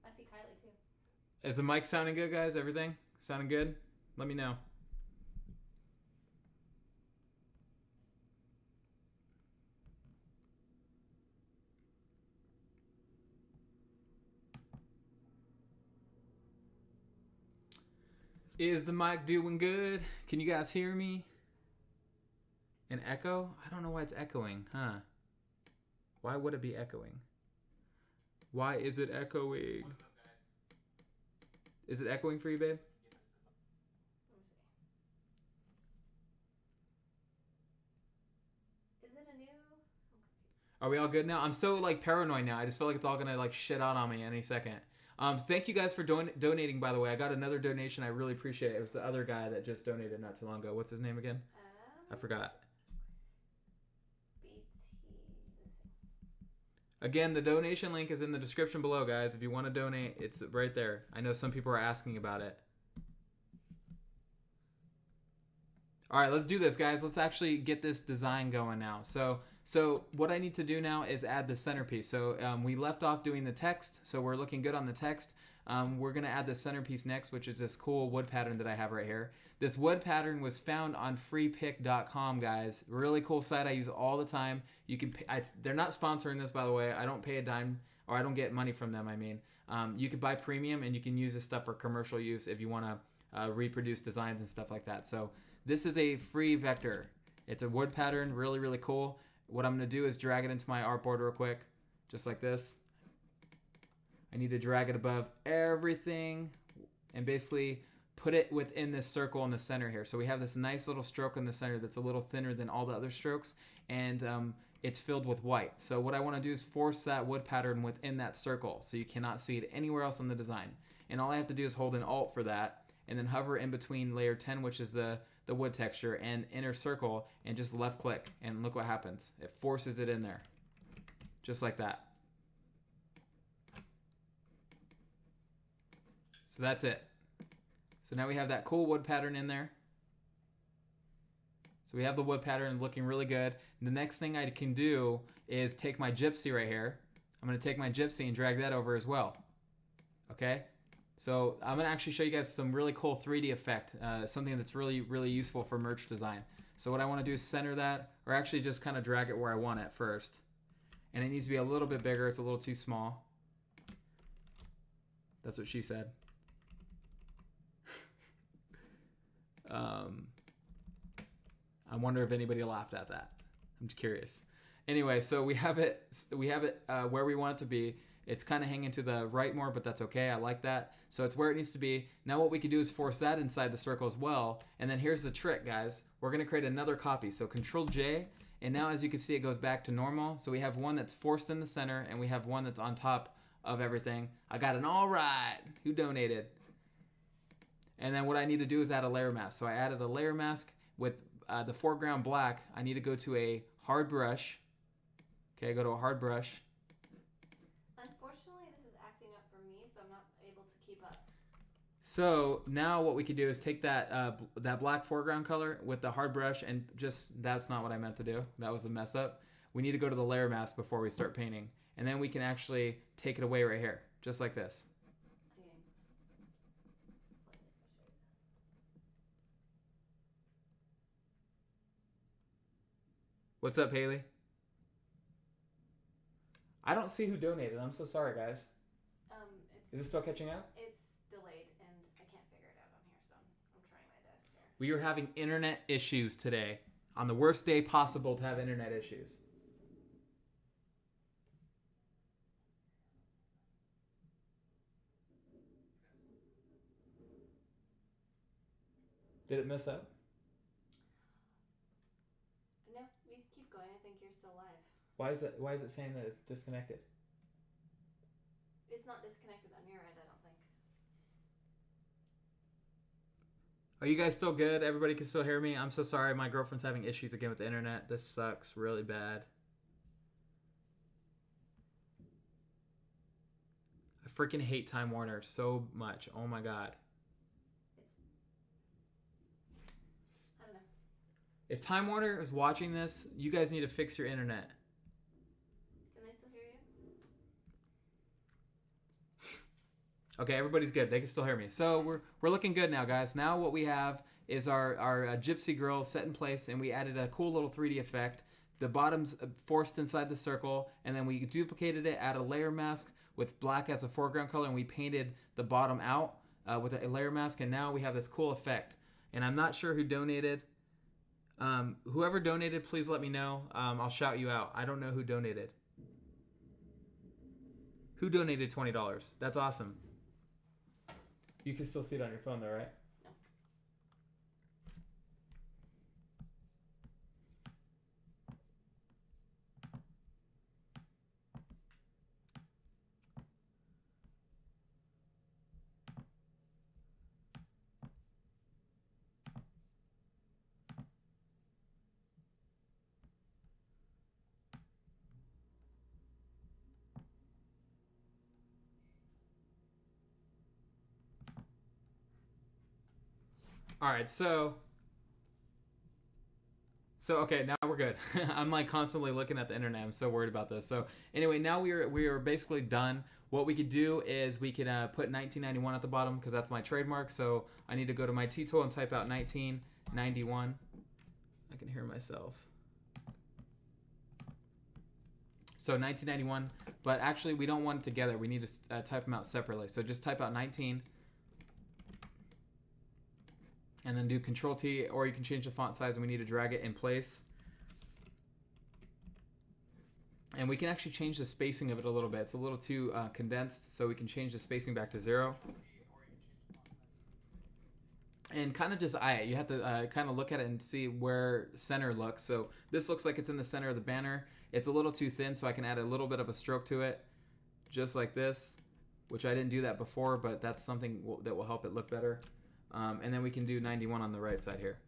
I see Kylie too. Is the mic sounding good, guys? Everything sounding good? Let me know. Is the mic doing good? Can you guys hear me? An echo? I don't know why it's echoing, huh? Why would it be echoing? Why is it echoing? What's up, guys? Is it echoing for you, babe? Let me see. Is it a new? Are we all good now? I'm so like paranoid now. I just feel like it's all gonna like shit out on me any second. Thank you guys for donating, by the way. I got another donation. I really appreciate it. It was the other guy that just donated not too long ago. What's his name again? I forgot. BT. Again, the donation link is in the description below, guys. If you want to donate, it's right there. I know some people are asking about it. All right, let's do this, guys. Let's actually get this design going now. So what I need to do now is add the centerpiece. So we left off doing the text, so we're looking good on the text. We're going to add the centerpiece next, which is this cool wood pattern that I have right here. This wood pattern was found on freepick.com, guys. Really cool site I use all the time. You can they're not sponsoring this, by the way. I don't pay a dime, or I don't get money from them, I mean. You can buy premium, and you can use this stuff for commercial use if you want to reproduce designs and stuff like that. So this is a free vector. It's a wood pattern, really, really cool. What I'm going to do is drag it into my artboard real quick, just like this. I need to drag it above everything and basically put it within this circle in the center here. So we have this nice little stroke in the center that's a little thinner than all the other strokes, and it's filled with white. So what I want to do is force that wood pattern within that circle so you cannot see it anywhere else in the design. And all I have to do is hold an Alt for that and then hover in between layer 10, which is the wood texture, and inner circle, and just left click, and look what happens. It forces it in there, just like that. So that's it. So now we have that cool wood pattern in there. So we have the wood pattern looking really good. The next thing I can do is take my gypsy right here. I'm going to take my gypsy and drag that over as well. Okay? So I'm going to actually show you guys some really cool 3D effect, something that's really, really useful for merch design. So what I want to do is center that, or actually just kind of drag it where I want it first. And it needs to be a little bit bigger. It's a little too small. That's what she said. I wonder if anybody laughed at that. I'm just curious. Anyway, so we have it where we want it to be. It's kind of hanging to the right more, but that's okay. I like that. So it's where it needs to be. Now what we can do is force that inside the circle as well. And then here's the trick, guys. We're going to create another copy. So Control J, and now as you can see, it goes back to normal. So we have one that's forced in the center, and we have one that's on top of everything. I got an all right. Who donated? And then what I need to do is add a layer mask. So I added a layer mask with the foreground black. I need to go to a hard brush. Okay, go to a hard brush. Unfortunately, this is acting up for me, so I'm not able to keep up. So now what we can do is take that that black foreground color with the hard brush and just, that's not what I meant to do. That was a mess up. We need to go to the layer mask before we start painting. And then we can actually take it away right here, just like this. What's up, Haley? I don't see who donated. I'm so sorry, guys. Is it still catching up? It's delayed, and I can't figure it out on here, so I'm trying my best here. We are having internet issues today. On the worst day possible to have internet issues. Did it mess up? No, you keep going. I think you're still live. Why is it saying that it's disconnected? It's not disconnected on your end, I don't think. Are you guys still good? Everybody can still hear me? I'm so sorry. My girlfriend's having issues again with the internet. This sucks really bad. I freaking hate Time Warner so much. Oh my god. I don't know. If Time Warner is watching this, you guys need to fix your internet. Can they still hear you? Okay, everybody's good. They can still hear me. So we're looking good now, guys. Now what we have is our gypsy girl set in place, and we added a cool little 3D effect. The bottom's forced inside the circle, and then we duplicated it, add a layer mask with black as a foreground color, and we painted the bottom out with a layer mask, and now we have this cool effect. And I'm not sure who donated. Whoever donated, please let me know. I'll shout you out. I don't know who donated. Who donated $20? That's awesome. You can still see it on your phone though, right? No. All right, so okay, now we're good. I'm like constantly looking at the internet. I'm so worried about this. So anyway, now we are basically done. What we could do is we could put 1991 at the bottom because that's my trademark. So I need to go to my T tool and type out 1991. I can hear myself. So 1991, but actually we don't want it together. We need to type them out separately. So just type out 19. And then do Control T, or you can change the font size, and we need to drag it in place. And we can actually change the spacing of it a little bit. It's a little too condensed, so we can change the spacing back to 0. And kind of just eye it. You have to kind of look at it and see where center looks. So this looks like it's in the center of the banner. It's a little too thin, so I can add a little bit of a stroke to it, just like this, which I didn't do that before, but that's something that will help it look better. And then we can do 91 on the right side here.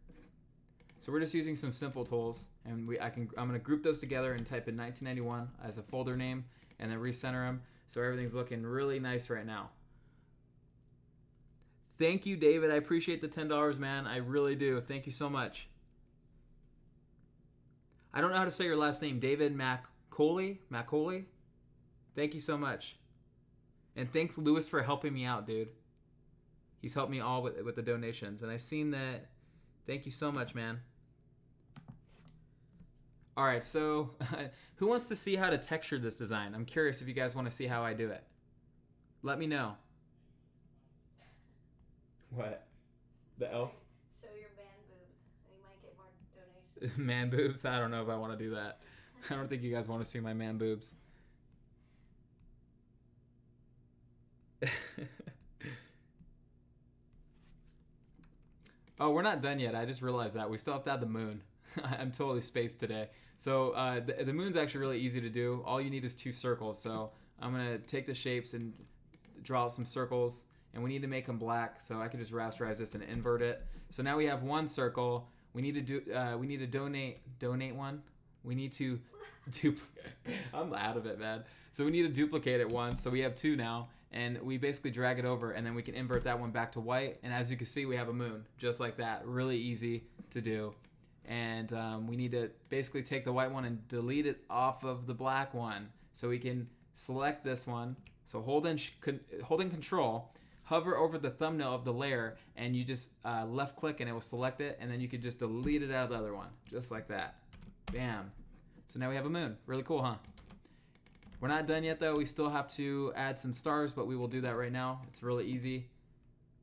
So we're just using some simple tools, and I'm going to group those together and type in 1991 as a folder name, and then recenter them so everything's looking really nice right now. Thank you, David. I appreciate the $10, man. I really do. Thank you so much. I don't know how to say your last name, David Macaulay. Thank you so much. And thanks, Lewis, for helping me out, dude. He's helped me all with the donations, and I seen that. Thank you so much, man. All right, so who wants to see how to texture this design? I'm curious if you guys want to see how I do it. Let me know. What? The elf? Show your man boobs. You might get more donations. Man boobs? I don't know if I want to do that. I don't think you guys want to see my man boobs. Oh, we're not done yet. I just realized that. We still have to add the moon. I'm totally spaced today. So the moon's actually really easy to do. All you need is 2 circles. So I'm going to take the shapes and draw out some circles. And we need to make them black. So I can just rasterize this and invert it. So now we have 1 circle. We need to donate one. We need to duplicate. I'm out of it, man. So we need to duplicate it once. So we have 2 now. And we basically drag it over, and then we can invert that one back to white. And as you can see, we have a moon, just like that. Really easy to do. And we need to basically take the white one and delete it off of the black one. So we can select this one. So holding Control, hover over the thumbnail of the layer, and you just left click, and it will select it. And then you can just delete it out of the other one, just like that. Bam. So now we have a moon. Really cool, huh? We're not done yet, though. We still have to add some stars, but we will do that right now. It's really easy.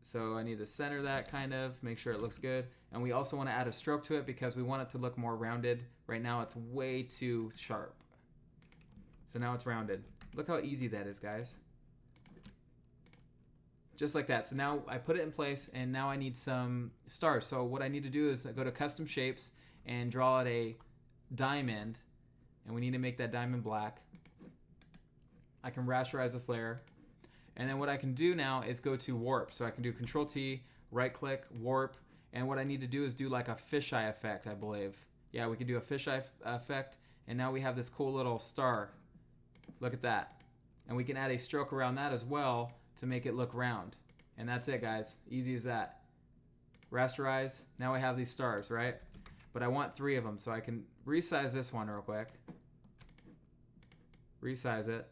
So I need to center that kind of, make sure it looks good. And we also want to add a stroke to it because we want it to look more rounded. Right now, it's way too sharp. So now it's rounded. Look how easy that is, guys. Just like that. So now I put it in place, and now I need some stars. So what I need to do is go to Custom Shapes and draw out a diamond. And we need to make that diamond black. I can rasterize this layer. And then what I can do now is go to warp. So I can do Control T, right click, warp. And what I need to do is do like a fisheye effect, I believe. Yeah, we can do a fisheye effect. And now we have this cool little star. Look at that. And we can add a stroke around that as well to make it look round. And that's it, guys. Easy as that. Rasterize. Now I have these stars, right? But I want 3 of them. So I can resize this one real quick. Resize it.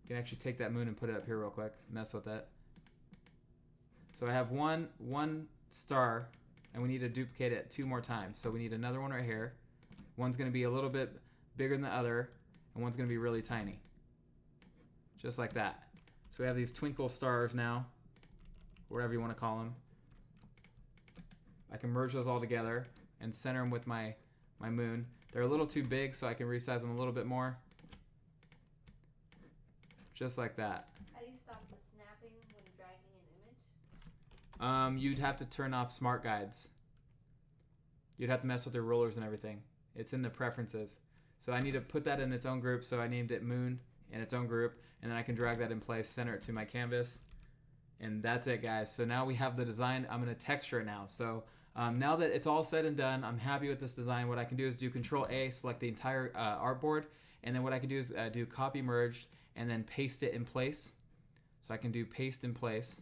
You can actually take that moon and put it up here real quick. Mess with it. So I have one star, and we need to duplicate it 2 more times. So we need another one right here. One's going to be a little bit bigger than the other, and one's going to be really tiny. Just like that. So we have these twinkle stars now, whatever you want to call them. I can merge those all together and center them with my moon. They're a little too big, so I can resize them a little bit more. Just like that. How do you stop the snapping when dragging an image? You'd have to turn off smart guides. You'd have to mess with your rulers and everything. It's in the preferences. So I need to put that in its own group, so I named it moon in its own group, and then I can drag that in place, center it to my canvas, and that's it, guys. So now we have the design. I'm going to texture it now. So now that it's all said and done, I'm happy with this design. What I can do is do Control A, select the entire artboard, and then what I can do is do copy merge, and then paste it in place. So I can do paste in place.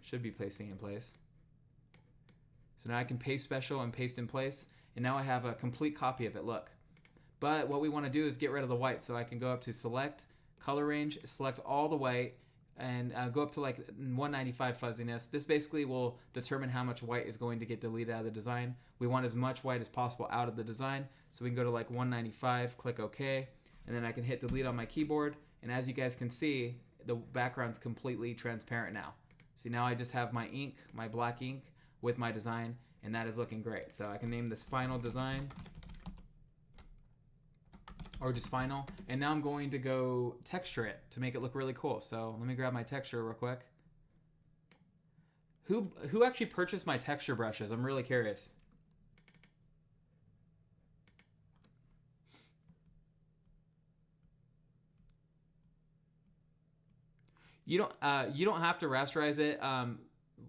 Should be pasting in place. So now I can paste special and paste in place. And now I have a complete copy of it, look. But what we want to do is get rid of the white. So I can go up to select, color range, select all the white, and go up to like 195 fuzziness. This basically will determine how much white is going to get deleted out of the design. We want as much white as possible out of the design. So we can go to like 195, click OK, and then I can hit delete on my keyboard. And as you guys can see, the background's completely transparent now. See, now I just have my ink, my black ink, with my design, and that is looking great. So I can name this Final Design, or just Final. And now I'm going to go texture it to make it look really cool. So let me grab my texture real quick. Who actually purchased my texture brushes? I'm really curious. You don't have to rasterize it.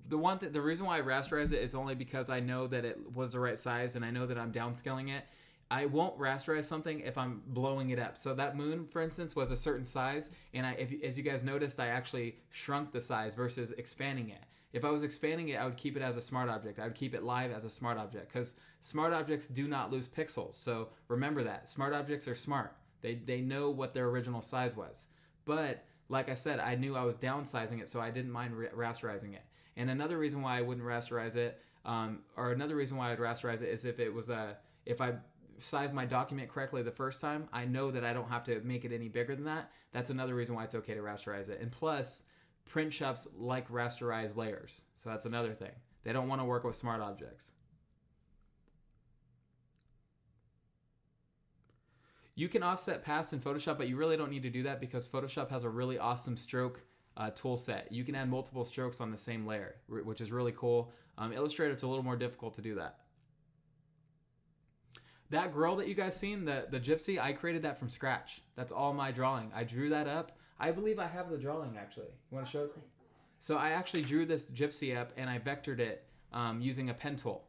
The reason why I rasterize it is only because I know that it was the right size, and I know that I'm downscaling it. I won't rasterize something if I'm blowing it up. So that moon, for instance, was a certain size, and as you guys noticed, I actually shrunk the size versus expanding it. If I was expanding it, I would keep it as a smart object. I would keep it live as a smart object, because smart objects do not lose pixels. So remember that. Smart objects are smart. They know what their original size was. But like I said, I knew I was downsizing it, so I didn't mind rasterizing it. And another reason why I wouldn't rasterize it, or another reason why I'd rasterize it is if I size my document correctly the first time, I know that I don't have to make it any bigger than that. That's another reason why it's okay to rasterize it. And plus, print shops like rasterized layers. So that's another thing. They don't want to work with smart objects. You can offset paths in Photoshop, but you really don't need to do that because Photoshop has a really awesome stroke tool set. You can add multiple strokes on the same layer, which is really cool. Illustrator, it's a little more difficult to do that. That girl that you guys seen, the gypsy, I created that from scratch. That's all my drawing. I drew that up. I believe I have the drawing actually. You want to show us? So I actually drew this gypsy up and I vectored it using a pen tool.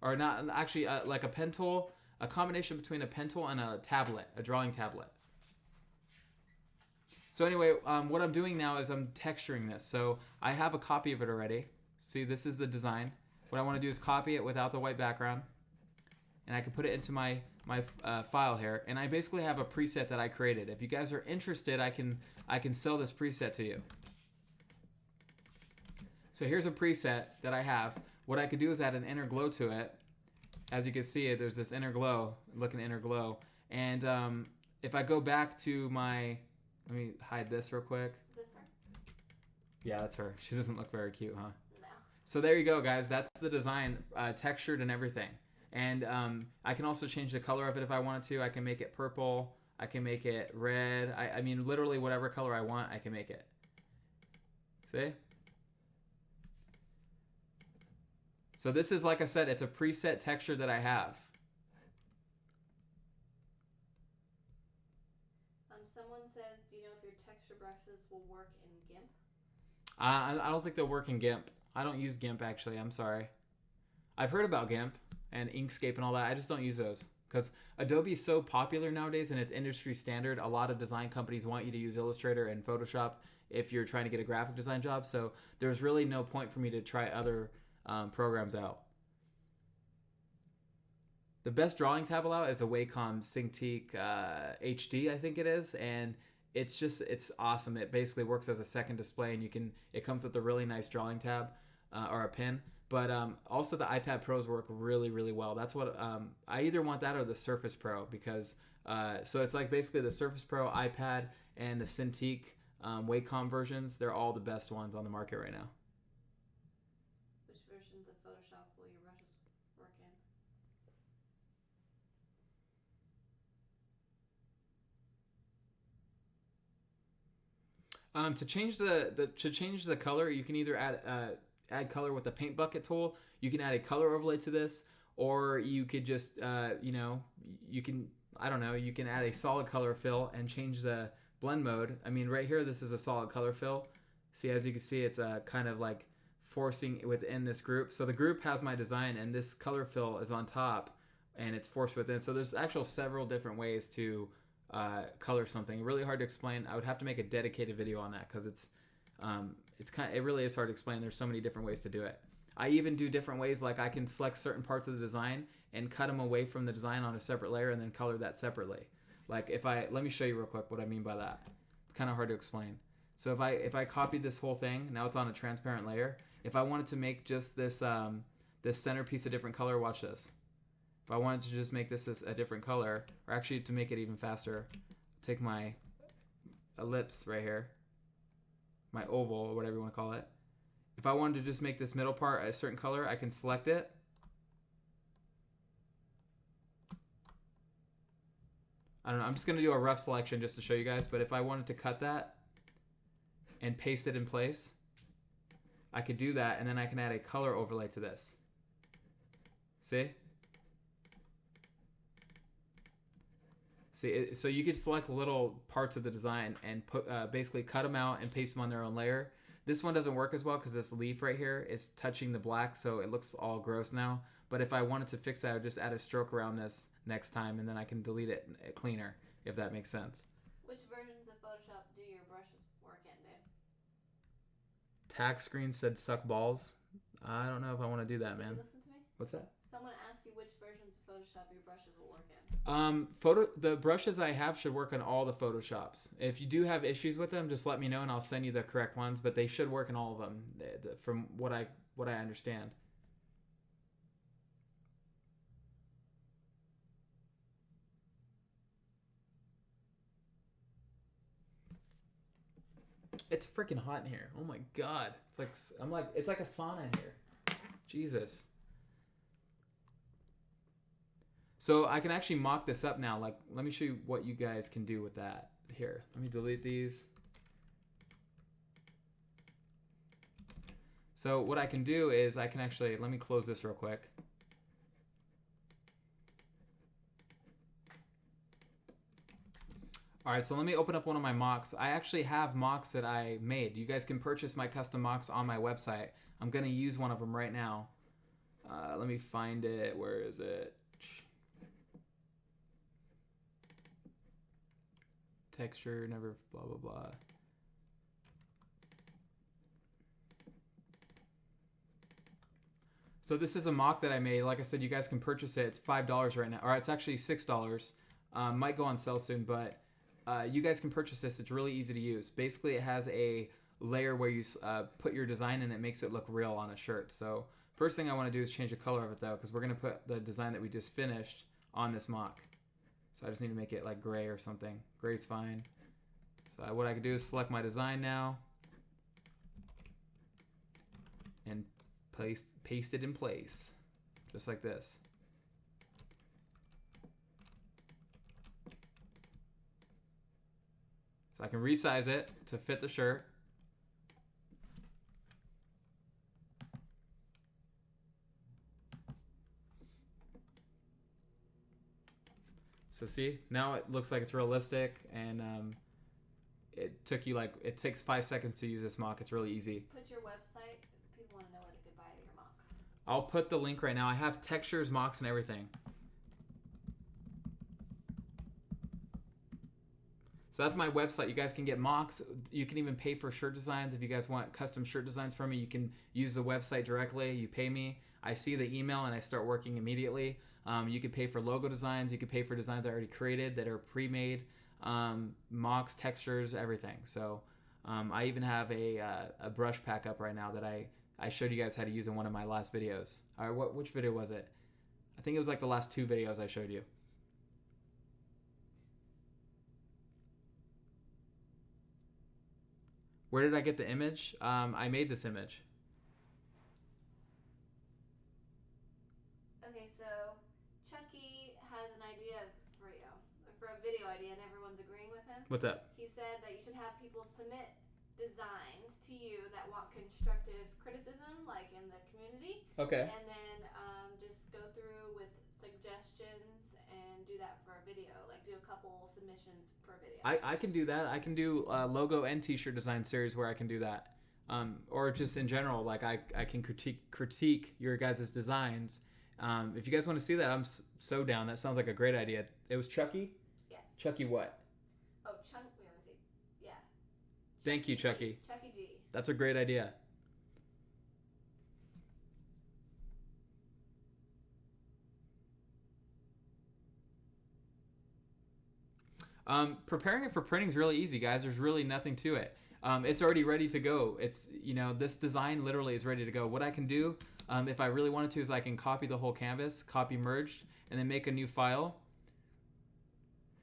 Or not, actually like a pen tool, a combination between a pen tool and a tablet, a drawing tablet. So anyway, what I'm doing now is I'm texturing this. So I have a copy of it already. See, this is the design. What I want to do is copy it without the white background. And I can put it into my file here, and I basically have a preset that I created. If you guys are interested, I can sell this preset to you. So here's a preset that I have. What I could do is add an inner glow to it. As you can see, there's this inner glow, looking inner glow. And if I go back to my, let me hide this real quick. Is this her? Yeah, that's her. She doesn't look very cute, huh? No. So there you go, guys. That's the design, textured and everything. And I can also change the color of it if I wanted to. I can make it purple. I can make it red. I mean, literally whatever color I want, I can make it. See? So this is, like I said, it's a preset texture that I have. Someone says, do you know if your texture brushes will work in GIMP? I don't think they'll work in GIMP. I don't use GIMP, actually. I'm sorry. I've heard about GIMP and Inkscape and all that. I just don't use those because Adobe is so popular nowadays and it's industry standard. A lot of design companies want you to use Illustrator and Photoshop if you're trying to get a graphic design job. So there's really no point for me to try other programs out. The best drawing tab out is a Wacom Cintiq HD, I think it is, and it's awesome. It basically works as a second display, and it comes with a really nice drawing tab or a pen. But also the iPad Pros work really, really well. That's what I either want that or the Surface Pro because so it's like basically the Surface Pro, iPad, and the Cintiq Wacom versions. They're all the best ones on the market right now. Which versions of Photoshop will your brushes work in? To change the color, you can either add color with the paint bucket tool. You can add a color overlay to this, or you could just you can add a solid color fill and change the blend mode. I mean, right here, this is a solid color fill. See, as you can see, it's kind of like forcing within this group. So the group has my design, and this color fill is on top, and it's forced within. So there's actual several different ways to color something. Really hard to explain. I would have to make a dedicated video on that because it really is hard to explain. There's so many different ways to do it. I even do different ways, like I can select certain parts of the design and cut them away from the design on a separate layer and then color that separately. Like let me show you real quick what I mean by that. It's kind of hard to explain. So if I copied this whole thing, now it's on a transparent layer. If I wanted to make just this this centerpiece a different color, watch this. If I wanted to just make this a different color, or actually to make it even faster, take my ellipse right here, my oval, or whatever you want to call it. If I wanted to just make this middle part a certain color, I can select it. I don't know, I'm just going to do a rough selection just to show you guys, but if I wanted to cut that and paste it in place, I could do that, and then I can add a color overlay to this. See? See, so you could select little parts of the design and basically cut them out and paste them on their own layer. This one doesn't work as well because this leaf right here is touching the black, so it looks all gross now. But if I wanted to fix that, I would just add a stroke around this next time, and then I can delete it cleaner, if that makes sense. Which versions of Photoshop do your brushes work in, babe? Tack screen said suck balls. I don't know if I want to do that, man. Did you listen to me? What's that? Someone asked you see which versions of Photoshop your brushes will work in. The brushes I have should work on all the Photoshops. If you do have issues with them, just let me know and I'll send you the correct ones. But they should work in all of them, from what I understand. It's freaking hot in here. Oh my god. It's like a sauna in here. Jesus. So I can actually mock this up now. Like, let me show you what you guys can do with that. Here, let me delete these. So what I can do is I can actually, let me close this real quick. All right, so let me open up one of my mocks. I actually have mocks that I made. You guys can purchase my custom mocks on my website. I'm going to use one of them right now. Let me find it. Where is it? Texture, never, blah, blah, blah. So this is a mock that I made. Like I said, you guys can purchase it. It's $5 right now. Or it's actually $6. Might go on sale soon, but you guys can purchase this. It's really easy to use. Basically, it has a layer where you put your design and it makes it look real on a shirt. So first thing I want to do is change the color of it though, because we're going to put the design that we just finished on this mock. So I just need to make it like gray or something. Gray's fine. So what I can do is select my design now and paste it in place, just like this. So I can resize it to fit the shirt. So see, now it looks like it's realistic, and it takes 5 seconds to use this mock. It's really easy. Put your website. People want to know where they could buy your mock. I'll put the link right now. I have textures, mocks, and everything. So that's my website. You guys can get mocks. You can even pay for shirt designs. If you guys want custom shirt designs from me, you can use the website directly. You pay me. I see the email and I start working immediately. You can pay for logo designs. You can pay for designs I already created that are pre-made. Mocks, textures, everything. So I even have a brush pack up right now that I showed you guys how to use in one of my last videos. All right, which video was it? I think it was like the last 2 videos I showed you. Where did I get the image? I made this image. Okay, so Chucky has an idea for a video idea, and everyone's agreeing with him. What's up? He said that you should have people submit designs to you that want constructive criticism, like in the community. Okay. And then just go through with suggestions and do that for a video. Like do a couple submissions per video. I can do that. I can do logo and T-shirt design series where I can do that. Or just in general, like I can critique your guys' designs. If you guys want to see that, I'm so down. That sounds like a great idea. It was Chucky? Yes. Chucky what? Oh, let me see. Yeah. Thank you, Chucky. Chucky G. That's a great idea. Preparing it for printing is really easy, guys. There's really nothing to it. It's already ready to go. It's, this design literally is ready to go. What I can do, if I really wanted to, is I can copy the whole canvas, copy merged, and then make a new file.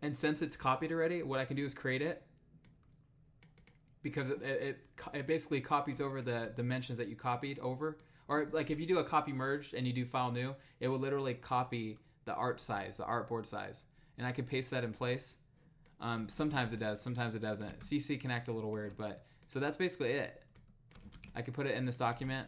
And since it's copied already, what I can do is create it, because it basically copies over the dimensions that you copied over. Or like if you do a copy merged and you do file new, it will literally copy the art size, the artboard size. And I can paste that in place. Sometimes it does, sometimes it doesn't. CC can act a little weird, but so that's basically it. I could put it in this document.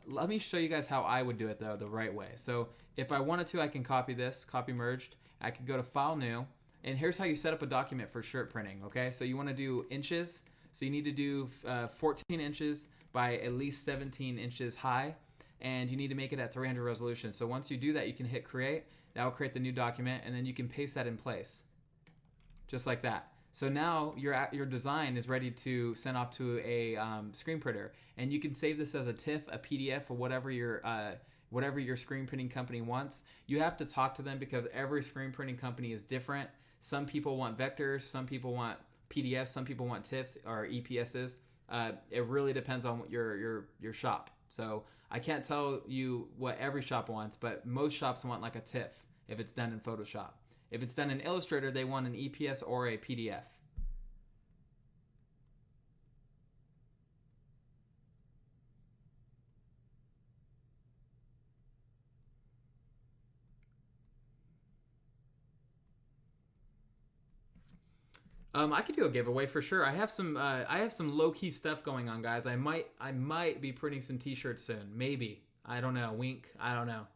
Let me show you guys how I would do it though, the right way. So if I wanted to, I can copy this, copy merged. I could go to file new, and here's how you set up a document for shirt printing, okay? So you want to do inches. So you need to do 14 inches by at least 17 inches high, and you need to make it at 300 resolution. So once you do that, you can hit create. That will create the new document, and then you can paste that in place. Just like that. So now your design is ready to send off to a screen printer, and you can save this as a TIFF, a PDF, or whatever whatever your screen printing company wants. You have to talk to them because every screen printing company is different. Some people want vectors, some people want PDFs, some people want TIFFs or EPSs. It really depends on your shop. So I can't tell you what every shop wants, but most shops want like a TIFF if it's done in Photoshop. If it's done in Illustrator, they want an EPS or a PDF. I could do a giveaway for sure. I have some low key stuff going on, guys. I might be printing some T-shirts soon. Maybe. I don't know. Wink. I don't know.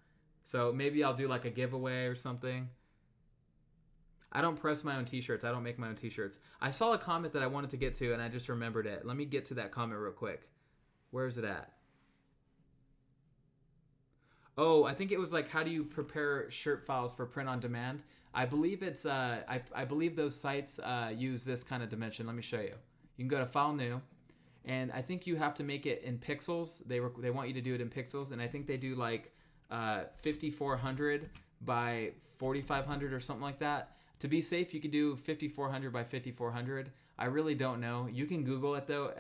So maybe I'll do like a giveaway or something. I don't press my own T-shirts. I don't make my own T-shirts. I saw a comment that I wanted to get to, and I just remembered it. Let me get to that comment real quick. Where is it at? Oh, I think it was like, how do you prepare shirt files for print on demand? I believe it's I believe those sites use this kind of dimension. Let me show you. You can go to File New, and I think you have to make it in pixels. They want you to do it in pixels, and I think they do like 5400 by 4500 or something like that. To be safe, you could do 5400 by 5400. I really don't know. You can Google it though.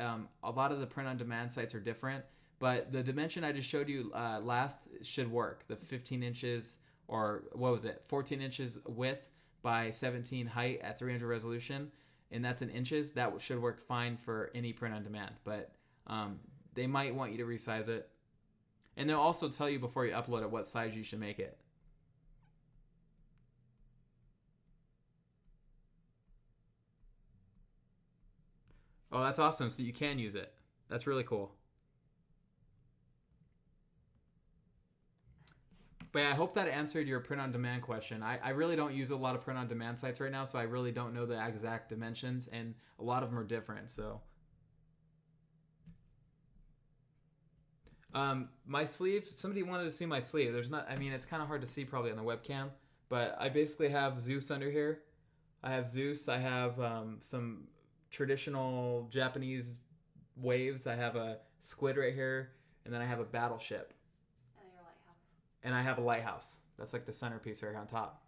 A lot of the print on demand sites are different, but the dimension I just showed you last should work. The 15 inches, or what was it? 14 inches width by 17 height at 300 resolution, and that's in inches. That should work fine for any print on demand, but they might want you to resize it. And they'll also tell you before you upload it what size you should make it. Oh, that's awesome. So you can use it. That's really cool. But yeah, I hope that answered your print on demand question. I really don't use a lot of print on demand sites right now, so I really don't know the exact dimensions, and a lot of them are different. So my sleeve, somebody wanted to see my sleeve. There's not, I mean, it's kind of hard to see probably on the webcam, but I basically have Zeus under here. I have Zeus. I have some traditional Japanese waves. I have a squid right here, and then I have a battleship. And your lighthouse. And I have a lighthouse. That's like the centerpiece right on top.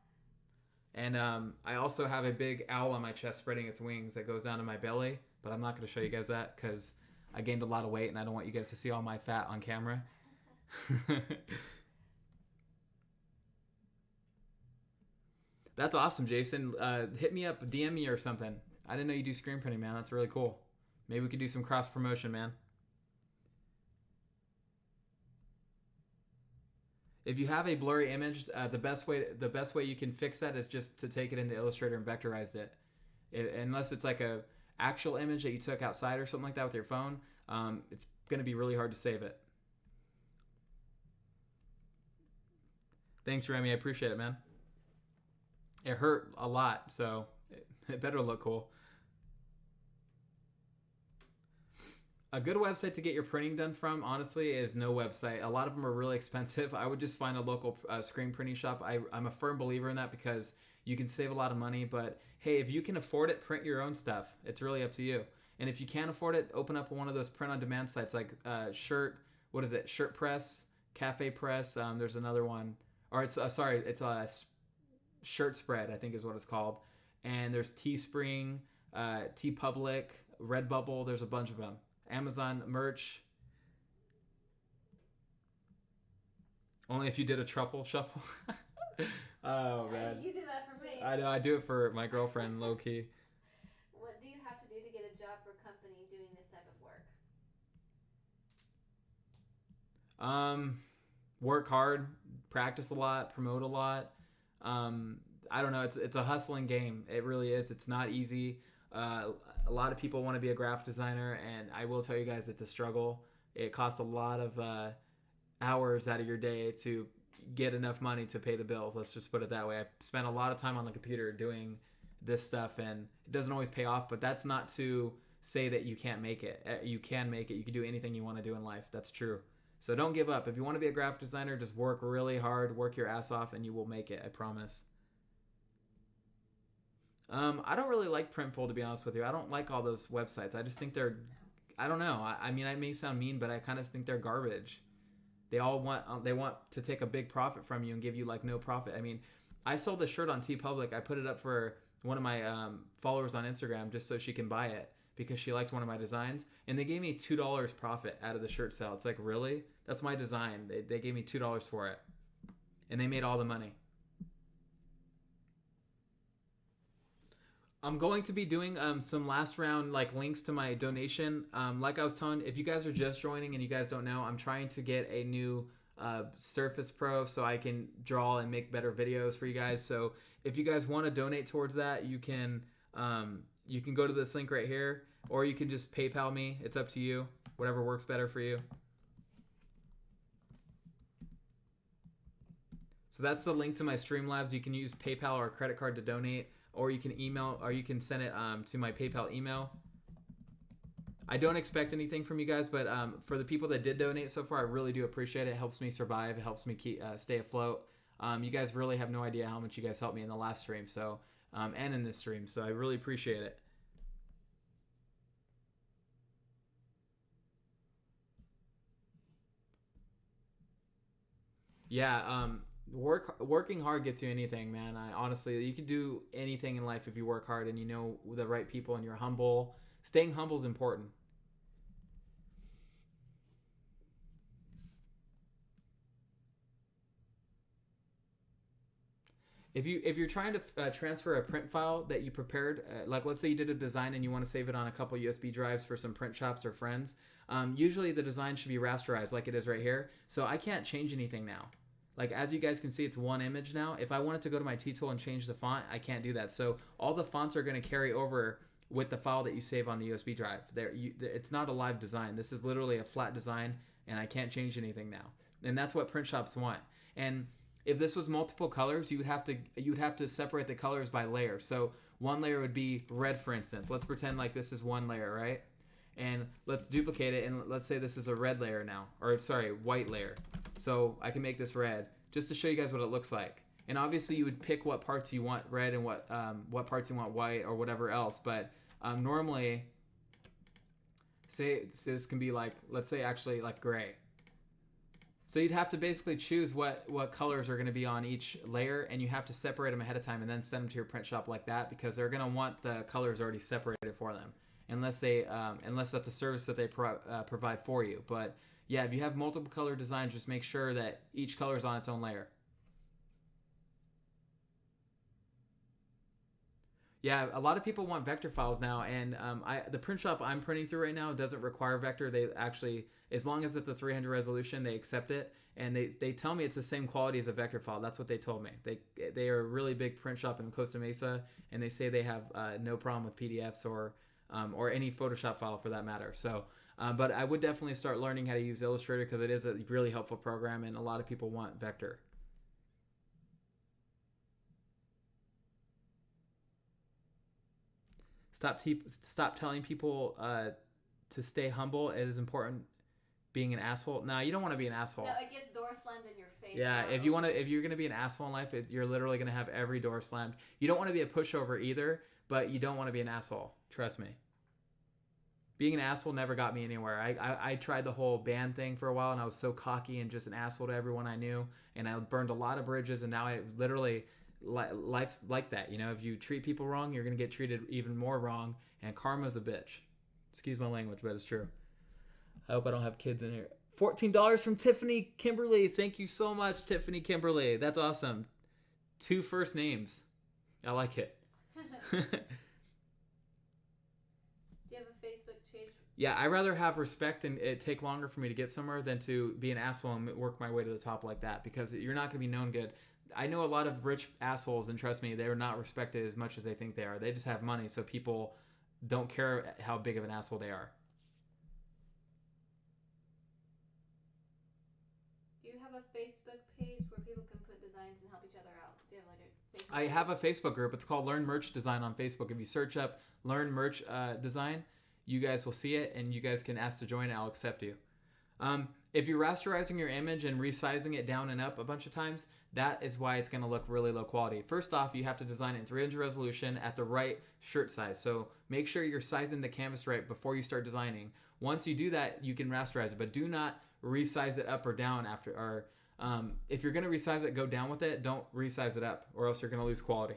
And I also have a big owl on my chest spreading its wings that goes down to my belly, but I'm not going to show you guys that because I gained a lot of weight and I don't want you guys to see all my fat on camera. That's awesome, Jason. Hit me up, DM me or something. I didn't know you do screen printing, man. That's really cool. Maybe we could do some cross promotion, man. If you have a blurry image, the best way you can fix that is just to take it into Illustrator and vectorize it. Unless it's like a actual image that you took outside or something like that with your phone, it's going to be really hard to save it. Thanks, Remy. I appreciate it, man. It hurt a lot, so it better look cool. A good website to get your printing done from, honestly, is no website. A lot of them are really expensive. I would just find a local screen printing shop. I'm a firm believer in that because you can save a lot of money. But hey, if you can afford it, print your own stuff. It's really up to you. And if you can't afford it, open up one of those print-on-demand sites like Shirt Press, Cafe Press. There's another one. Or it's Shirt Spread, I think is what it's called. And there's Teespring, TeePublic, Redbubble. There's a bunch of them. Amazon merch. Only if you did a truffle shuffle. Oh man. You did that for me. I know. I do it for my girlfriend, low key. What do you have to do to get a job for a company doing this type of work? Work hard, practice a lot, promote a lot. I don't know. It's a hustling game. It really is. It's not easy. A lot of people want to be a graphic designer, and I will tell you guys it's a struggle. It costs a lot of hours out of your day to get enough money to pay the bills. Let's just put it that way. I spent a lot of time on the computer doing this stuff, and it doesn't always pay off, but that's not to say that you can't make it. You can make it. You can do anything you want to do in life. That's true. So don't give up. If you want to be a graphic designer, just work really hard, work your ass off, and you will make it. I promise. I don't really like Printful, to be honest with you. I don't like all those websites. I just think they're, I don't know. I mean, I may sound mean, but I kind of think they're garbage. They want to take a big profit from you and give you like no profit. I mean, I sold this shirt on TeePublic. I put it up for one of my followers on Instagram just so she can buy it because she liked one of my designs, and they gave me $2 profit out of the shirt sale. It's like, really? That's my design. They gave me $2 for it, and they made all the money. I'm going to be doing some last round like links to my donation. Like I was telling, if you guys are just joining and you guys don't know, I'm trying to get a new Surface Pro so I can draw and make better videos for you guys. So if you guys want to donate towards that, you can go to this link right here, or you can just PayPal me. It's up to you, whatever works better for you. So that's the link to my Streamlabs. You can use PayPal or a credit card to donate, or you can email, or you can send it to my PayPal email. I don't expect anything from you guys, but for the people that did donate so far, I really do appreciate it. It helps me survive. It helps me stay afloat. You guys really have no idea how much you guys helped me in the last stream, so and in this stream. So I really appreciate it. Yeah, working hard gets you anything, man. Honestly, you can do anything in life if you work hard and you know the right people and you're humble. Staying humble is important. If you're trying to transfer a print file that you prepared, like let's say you did a design and you want to save it on a couple USB drives for some print shops or friends, usually the design should be rasterized like it is right here. So I can't change anything now. Like as you guys can see, it's one image now. If I wanted to go to my T-Tool and change the font, I can't do that. So all the fonts are going to carry over with the file that you save on the USB drive. It's not a live design. This is literally a flat design, and I can't change anything now. And that's what print shops want. And if this was multiple colors, you'd have to separate the colors by layer. So one layer would be red, for instance. Let's pretend like this is one layer, right? And let's duplicate it, and let's say this is a red layer now, or sorry, white layer. So I can make this red just to show you guys what it looks like. And obviously you would pick what parts you want red and what parts you want white or whatever else. But normally, say this can be like, let's say actually like gray. So you'd have to basically choose what colors are going to be on each layer, and you have to separate them ahead of time and then send them to your print shop like that, because they're going to want the colors already separated for them, unless that's a service that they provide for you. But yeah, if you have multiple color designs, just make sure that each color is on its own layer. Yeah, a lot of people want vector files now, and the print shop I'm printing through right now doesn't require vector. They actually, as long as it's a 300 resolution, they accept it, and they tell me it's the same quality as a vector file. That's what they told me. They are a really big print shop in Costa Mesa, and they say they have no problem with PDFs or any Photoshop file for that matter. So, but I would definitely start learning how to use Illustrator, because it is a really helpful program, and a lot of people want vector. Stop telling people to stay humble. It is important being an asshole. No, you don't want to be an asshole. No, it gets door slammed in your face. Yeah, if you're gonna be an asshole in life, you're literally gonna have every door slammed. You don't want to be a pushover either, but you don't want to be an asshole. Trust me. Being an asshole never got me anywhere. I tried the whole band thing for a while, and I was so cocky and just an asshole to everyone I knew, and I burned a lot of bridges, and now I literally. Life's like that, you know. If you treat people wrong, you're gonna get treated even more wrong, and karma's a bitch. Excuse my language, but it's true. I hope I don't have kids in here. $14 from Tiffany Kimberly. Thank you so much, Tiffany Kimberly. That's awesome. 2 first names. I like it. Do you have a Facebook page? Yeah, I'd rather have respect and it take longer for me to get somewhere than to be an asshole and work my way to the top like that, because you're not gonna be known good. I know a lot of rich assholes, and trust me, they're not respected as much as they think they are. They just have money, so people don't care how big of an asshole they are. Do you have a Facebook page where people can put designs and help each other out? Do you have like a Facebook I have a Facebook group. It's called Learn Merch Design on Facebook. If you search up Learn Merch Design, you guys will see it, and you guys can ask to join, and I'll accept you. If you're rasterizing your image and resizing it down and up a bunch of times, that is why it's going to look really low quality. First off, you have to design it in 300 resolution at the right shirt size. So make sure you're sizing the canvas right before you start designing. Once you do that, you can rasterize it, but do not resize it up or down after, or if you're going to resize it, go down with it. Don't resize it up, or else you're going to lose quality.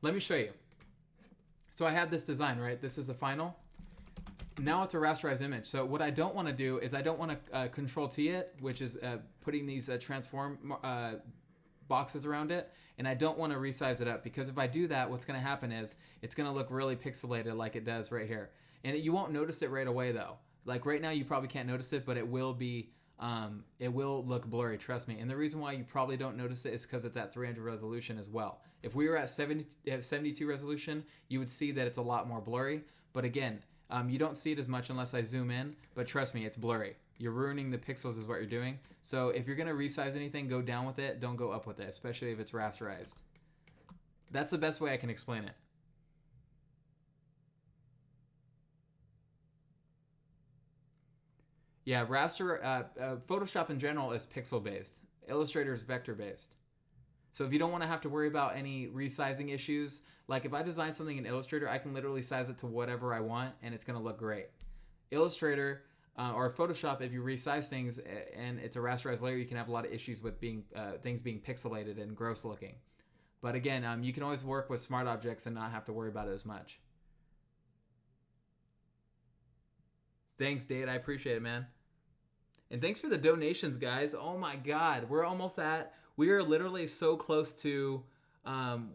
Let me show you. So I have this design, right? This is the final. Now it's a rasterized image. So what I don't want to do is I don't want to Control T it, which is putting these transform boxes around it, and I don't want to resize it up, because if I do that, what's going to happen is it's going to look really pixelated like it does right here. And you won't notice it right away though. Like right now you probably can't notice it, but it will look blurry, trust me. And the reason why you probably don't notice it is because it's at 300 resolution as well. If we were at 72 resolution, you would see that it's a lot more blurry. But again, you don't see it as much unless I zoom in, but trust me, it's blurry. You're ruining the pixels is what you're doing. So if you're going to resize anything, go down with it. Don't go up with it, especially if it's rasterized. That's the best way I can explain it. Yeah, Photoshop in general is pixel-based. Illustrator is vector-based. So if you don't want to have to worry about any resizing issues, like if I design something in Illustrator, I can literally size it to whatever I want, and it's going to look great. Illustrator or Photoshop, if you resize things and it's a rasterized layer, you can have a lot of issues with things being pixelated and gross looking. But again, you can always work with smart objects and not have to worry about it as much. Thanks, Dade. I appreciate it, man. And thanks for the donations, guys. Oh my God, we are literally so close to,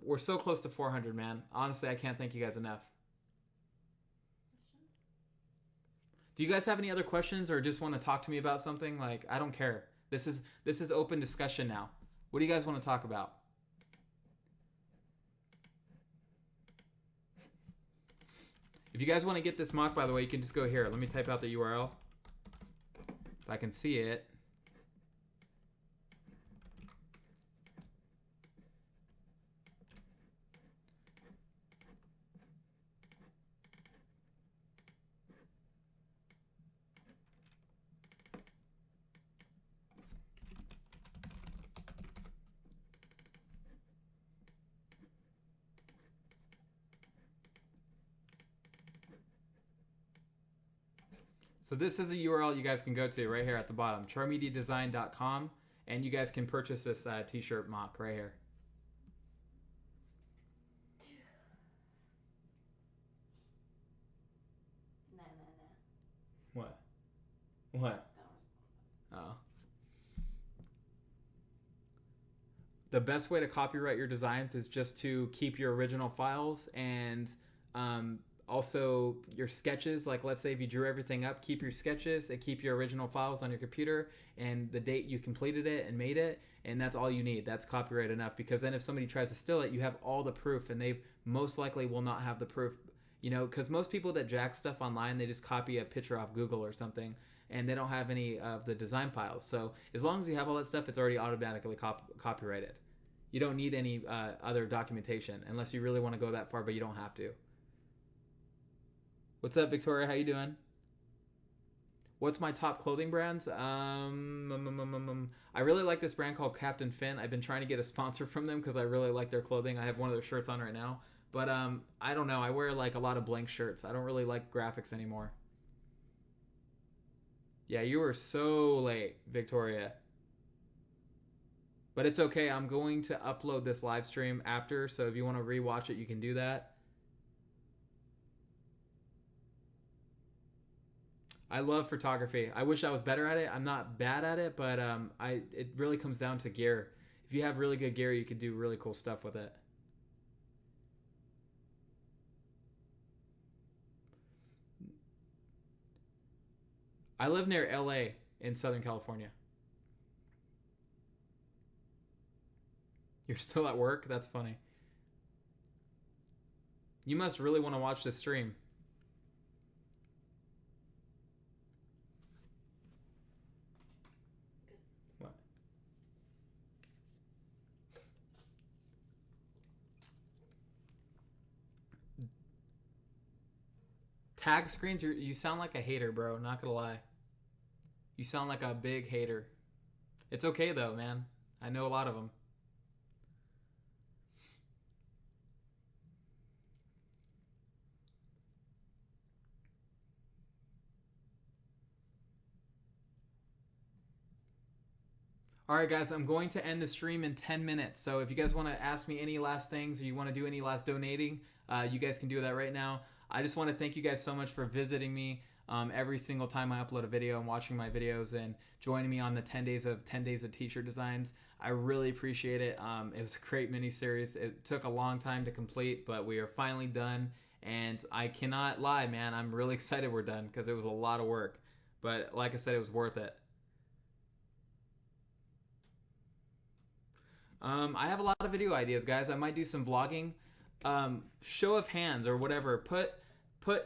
we're so close to 400, man. Honestly, I can't thank you guys enough. Do you guys have any other questions or just want to talk to me about something? Like, I don't care. This is open discussion now. What do you guys want to talk about? If you guys want to get this mock, by the way, you can just go here. Let me type out the URL. If I can see it. So this is a URL you guys can go to right here at the bottom, charmediadesign.com, and you guys can purchase this t-shirt mock right here. Nah. What? Don't respond. Oh. The best way to copyright your designs is just to keep your original files and also your sketches. Like let's say if you drew everything up, keep your sketches and keep your original files on your computer and the date you completed it and made it, and that's all you need. That's copyright enough, because then if somebody tries to steal it, you have all the proof, and they most likely will not have the proof, you know, because most people that jack stuff online, they just copy a picture off Google or something, and they don't have any of the design files. So as long as you have all that stuff, it's already automatically copyrighted. You don't need any other documentation unless you really want to go that far, but you don't have to. What's up, Victoria? How you doing? What's my top clothing brands? I really like this brand called Captain Finn. I've been trying to get a sponsor from them because I really like their clothing. I have one of their shirts on right now. But I don't know. I wear like a lot of blank shirts. I don't really like graphics anymore. Yeah, you were so late, Victoria. But it's okay. I'm going to upload this live stream after, so if you want to rewatch it, you can do that. I love photography. I wish I was better at it. I'm not bad at it, but it really comes down to gear. If you have really good gear, you can do really cool stuff with it. I live near LA in Southern California. You're still at work? That's funny. You must really want to watch this stream. What? Tag screens? You sound like a hater, bro. Not gonna lie. You sound like a big hater. It's okay though, man. I know a lot of them. All right, guys, I'm going to end the stream in 10 minutes. So if you guys want to ask me any last things or you want to do any last donating, you guys can do that right now. I just want to thank you guys so much for visiting me every single time I upload a video and watching my videos and joining me on the 10 days of T-Shirt Designs. I really appreciate it. It was a great mini series. It took a long time to complete, but we are finally done. And I cannot lie, man. I'm really excited we're done because it was a lot of work. But like I said, it was worth it. I have a lot of video ideas, guys. I might do some vlogging. Show of hands or whatever. Put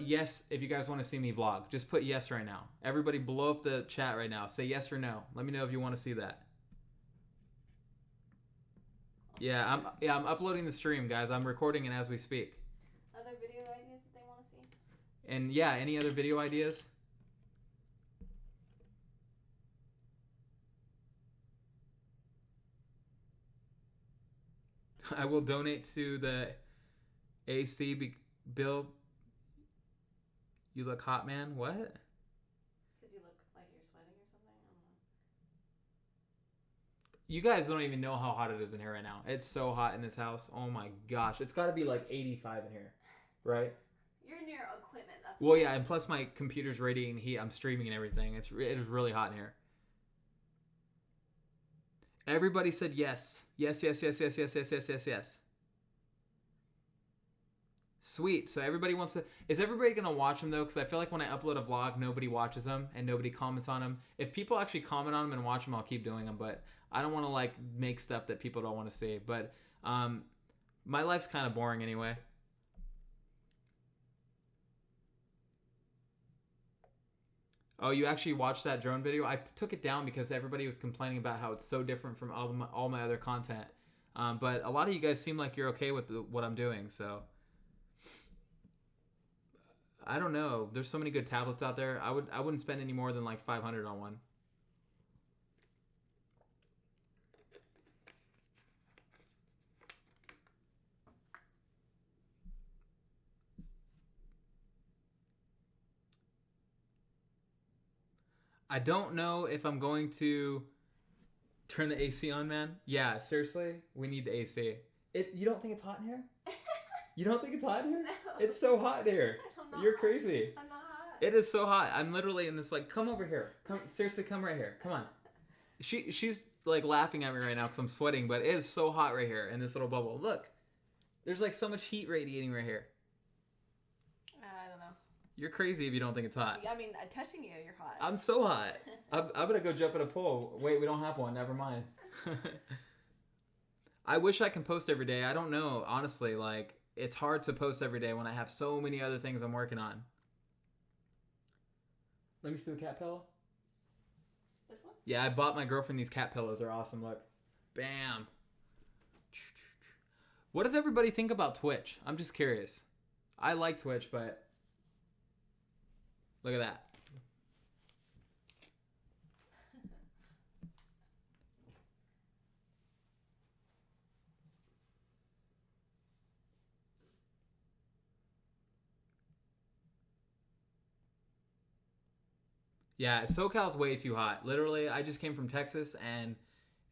yes if you guys want to see me vlog. Just put yes right now. Everybody blow up the chat right now. Say yes or no. Let me know if you want to see that. Yeah, I'm uploading the stream, guys. I'm recording it as we speak. Other video ideas that they want to see? And yeah, any other video ideas? I will donate to the AC bill. You look hot, man. What? Because you look like you're sweating or something? I don't know. You guys don't even know how hot it is in here right now. It's so hot in this house. Oh my gosh. It's got to be like 85 in here, right? You're near equipment. That's well, yeah, and plus my computer's radiating heat. I'm streaming and everything. It is really hot in here. Everybody said yes. Yes, yes, yes, yes, yes, yes, yes, yes, yes. Sweet. So everybody wants to... Is everybody going to watch them, though? Because I feel like when I upload a vlog, nobody watches them and nobody comments on them. If people actually comment on them and watch them, I'll keep doing them. But I don't want to, like, make stuff that people don't want to see. But my life's kind of boring anyway. Oh, you actually watched that drone video? I took it down because everybody was complaining about how it's so different from all my other content. But a lot of you guys seem like you're okay with what I'm doing, so... I don't know. There's so many good tablets out there. I wouldn't spend any more than like 500 on one. I don't know if I'm going to turn the AC on, man. Yeah, seriously, we need the AC. You don't think it's hot in here? You don't think it's hot in here? No. It's so hot in here. You're crazy. I'm not hot. It is so hot. I'm literally in this, like, come over here. Come, seriously, come right here. Come on. She's like laughing at me right now because I'm sweating, but it is so hot right here in this little bubble. Look, there's like so much heat radiating right here. I don't know. You're crazy if you don't think it's hot. I mean, touching you, you're hot. I'm so hot. I'm gonna go jump in a pool. Wait, we don't have one. Never mind. I wish I can post every day. I don't know. Honestly, like, it's hard to post every day when I have so many other things I'm working on. Let me see the cat pillow. This one? Yeah, I bought my girlfriend these cat pillows. They're awesome. Look. Bam. What does everybody think about Twitch? I'm just curious. I like Twitch, but look at that. Yeah, SoCal's way too hot. Literally, I just came from Texas, and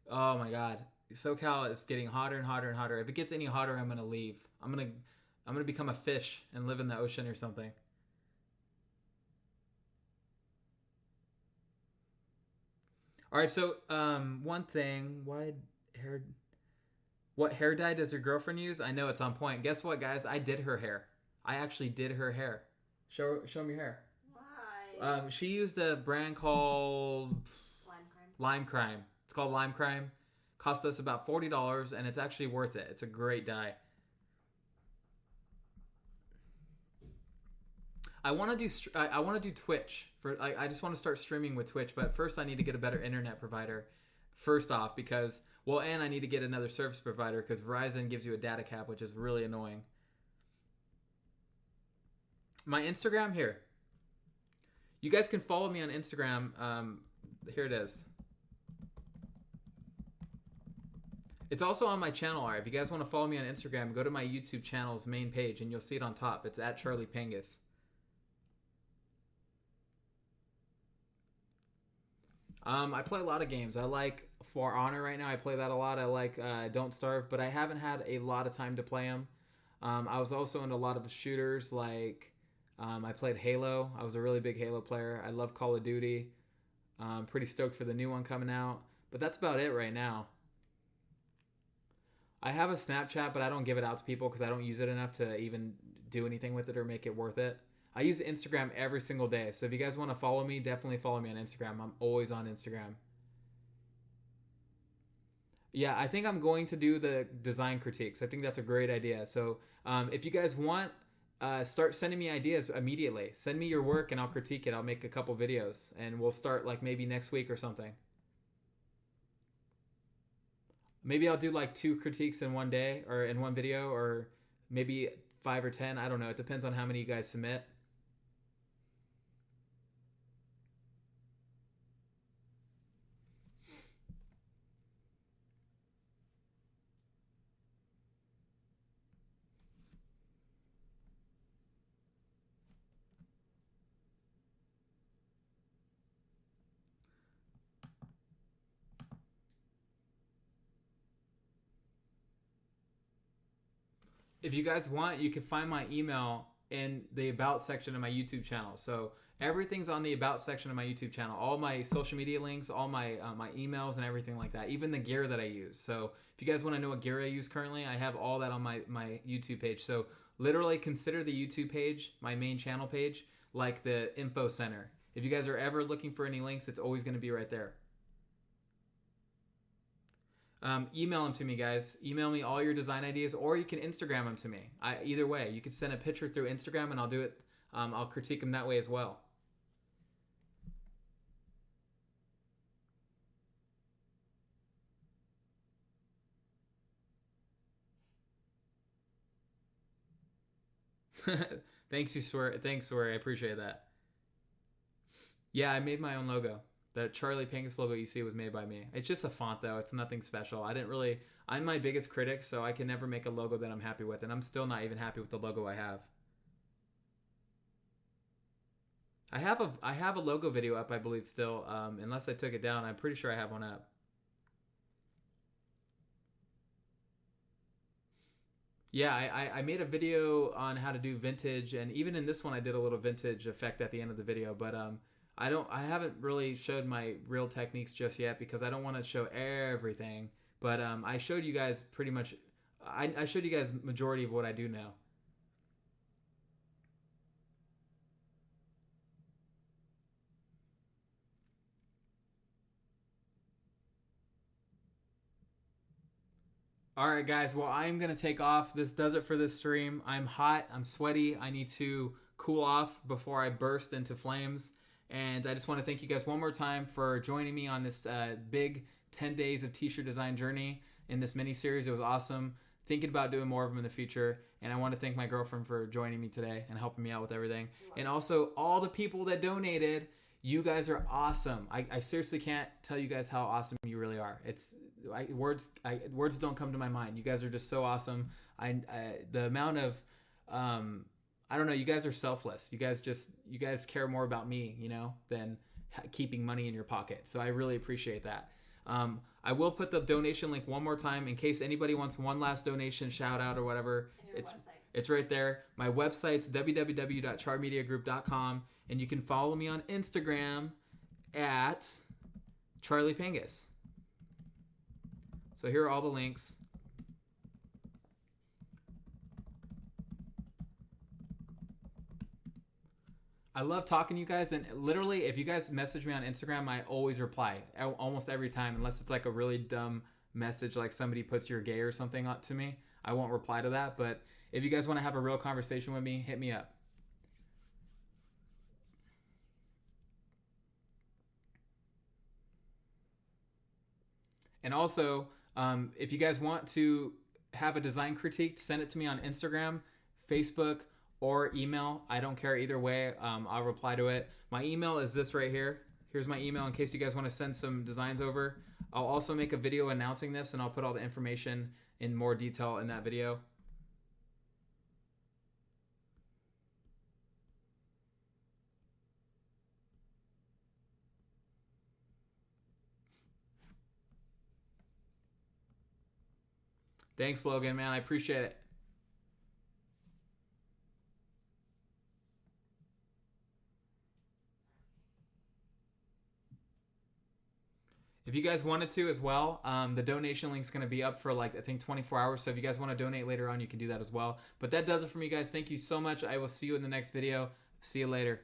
oh my god, SoCal is getting hotter and hotter and hotter. If it gets any hotter, I'm gonna leave. I'm gonna become a fish and live in the ocean or something. All right, so one thing, what hair dye does your girlfriend use? I know it's on point. Guess what, guys? I did her hair. I actually did her hair. Show me your hair. Why? She used a brand called Lime Crime. It's called Lime Crime. Cost us about $40, and it's actually worth it. It's a great dye. I want to do Twitch I just want to start streaming with Twitch, but first I need to get a better internet provider. First off, because and I need to get another service provider because Verizon gives you a data cap, which is really annoying. My Instagram here. You guys can follow me on Instagram. Here it is. It's also on my channel. Alright, if you guys want to follow me on Instagram, go to my YouTube channel's main page and you'll see it on top. It's at CharleyPangus. I play a lot of games. I like For Honor right now. I play that a lot. I like Don't Starve, but I haven't had a lot of time to play them. I was also into a lot of shooters. Like I played Halo. I was a really big Halo player. I love Call of Duty. Pretty stoked for the new one coming out. But that's about it right now. I have a Snapchat, but I don't give it out to people because I don't use it enough to even do anything with it or make it worth it. I use Instagram every single day. So if you guys want to follow me, definitely follow me on Instagram. I'm always on Instagram. Yeah, I think I'm going to do the design critiques. I think that's a great idea. So if you guys want, start sending me ideas immediately. Send me your work and I'll critique it. I'll make a couple videos and we'll start like maybe next week or something. Maybe I'll do like 2 critiques in one day or in one video or maybe 5 or 10. I don't know. It depends on how many you guys submit. If you guys want, you can find my email in the About section of my YouTube channel. So everything's on the About section of my YouTube channel. All my social media links, all my my emails and everything like that. Even the gear that I use. So if you guys want to know what gear I use currently, I have all that on my YouTube page. So literally consider the YouTube page, my main channel page, like the info center. If you guys are ever looking for any links, it's always going to be right there. Email them to me, guys. Email me all your design ideas, or you can Instagram them to me. Either way, you can send a picture through Instagram, and I'll do it. I'll critique them that way as well. Thanks, you swear. Thanks, swear. I appreciate that. Yeah, I made my own logo. The CharleyPangus logo you see was made by me. It's just a font though. It's nothing special. I didn't really. I'm my biggest critic, so I can never make a logo that I'm happy with, and I'm still not even happy with the logo I have. I have a logo video up, I believe, still. Unless I took it down, I'm pretty sure I have one up. Yeah, I made a video on how to do vintage, and even in this one, I did a little vintage effect at the end of the video. But I haven't really showed my real techniques just yet because I don't want to show everything. But I showed you guys pretty much. I showed you guys majority of what I do now. All right, guys. Well, I'm going to take off. This does it for this stream. I'm hot. I'm sweaty. I need to cool off before I burst into flames. And I just want to thank you guys one more time for joining me on this big 10 days of T-shirt design journey in this mini series. It was awesome. Thinking about doing more of them in the future. And I want to thank my girlfriend for joining me today and helping me out with everything. And also all the people that donated. You guys are awesome. I seriously can't tell you guys how awesome you really are. Words don't come to my mind. You guys are just so awesome. The amount of I don't know. You guys are selfless. You guys care more about me, than keeping money in your pocket. So I really appreciate that. I will put the donation link one more time in case anybody wants one last donation, shout out or whatever. It's right there. My website's www.charmediagroup.com, and you can follow me on Instagram at CharleyPangus. So here are all the links. I love talking to you guys, and literally, if you guys message me on Instagram, I always reply almost every time, unless it's like a really dumb message, like somebody puts you're gay or something to me. I won't reply to that, but if you guys want to have a real conversation with me, hit me up. And also, if you guys want to have a design critique, send it to me on Instagram, Facebook, or email. I don't care either way. I'll reply to it. My email is this right here. Here's my email in case you guys want to send some designs over. I'll also make a video announcing this, and I'll put all the information in more detail in that video. Thanks, Logan, man. I appreciate it. If you guys wanted to as well, the donation link is going to be up for like, I think 24 hours. So if you guys want to donate later on, you can do that as well. But that does it for me, guys. Thank you so much. I will see you in the next video. See you later.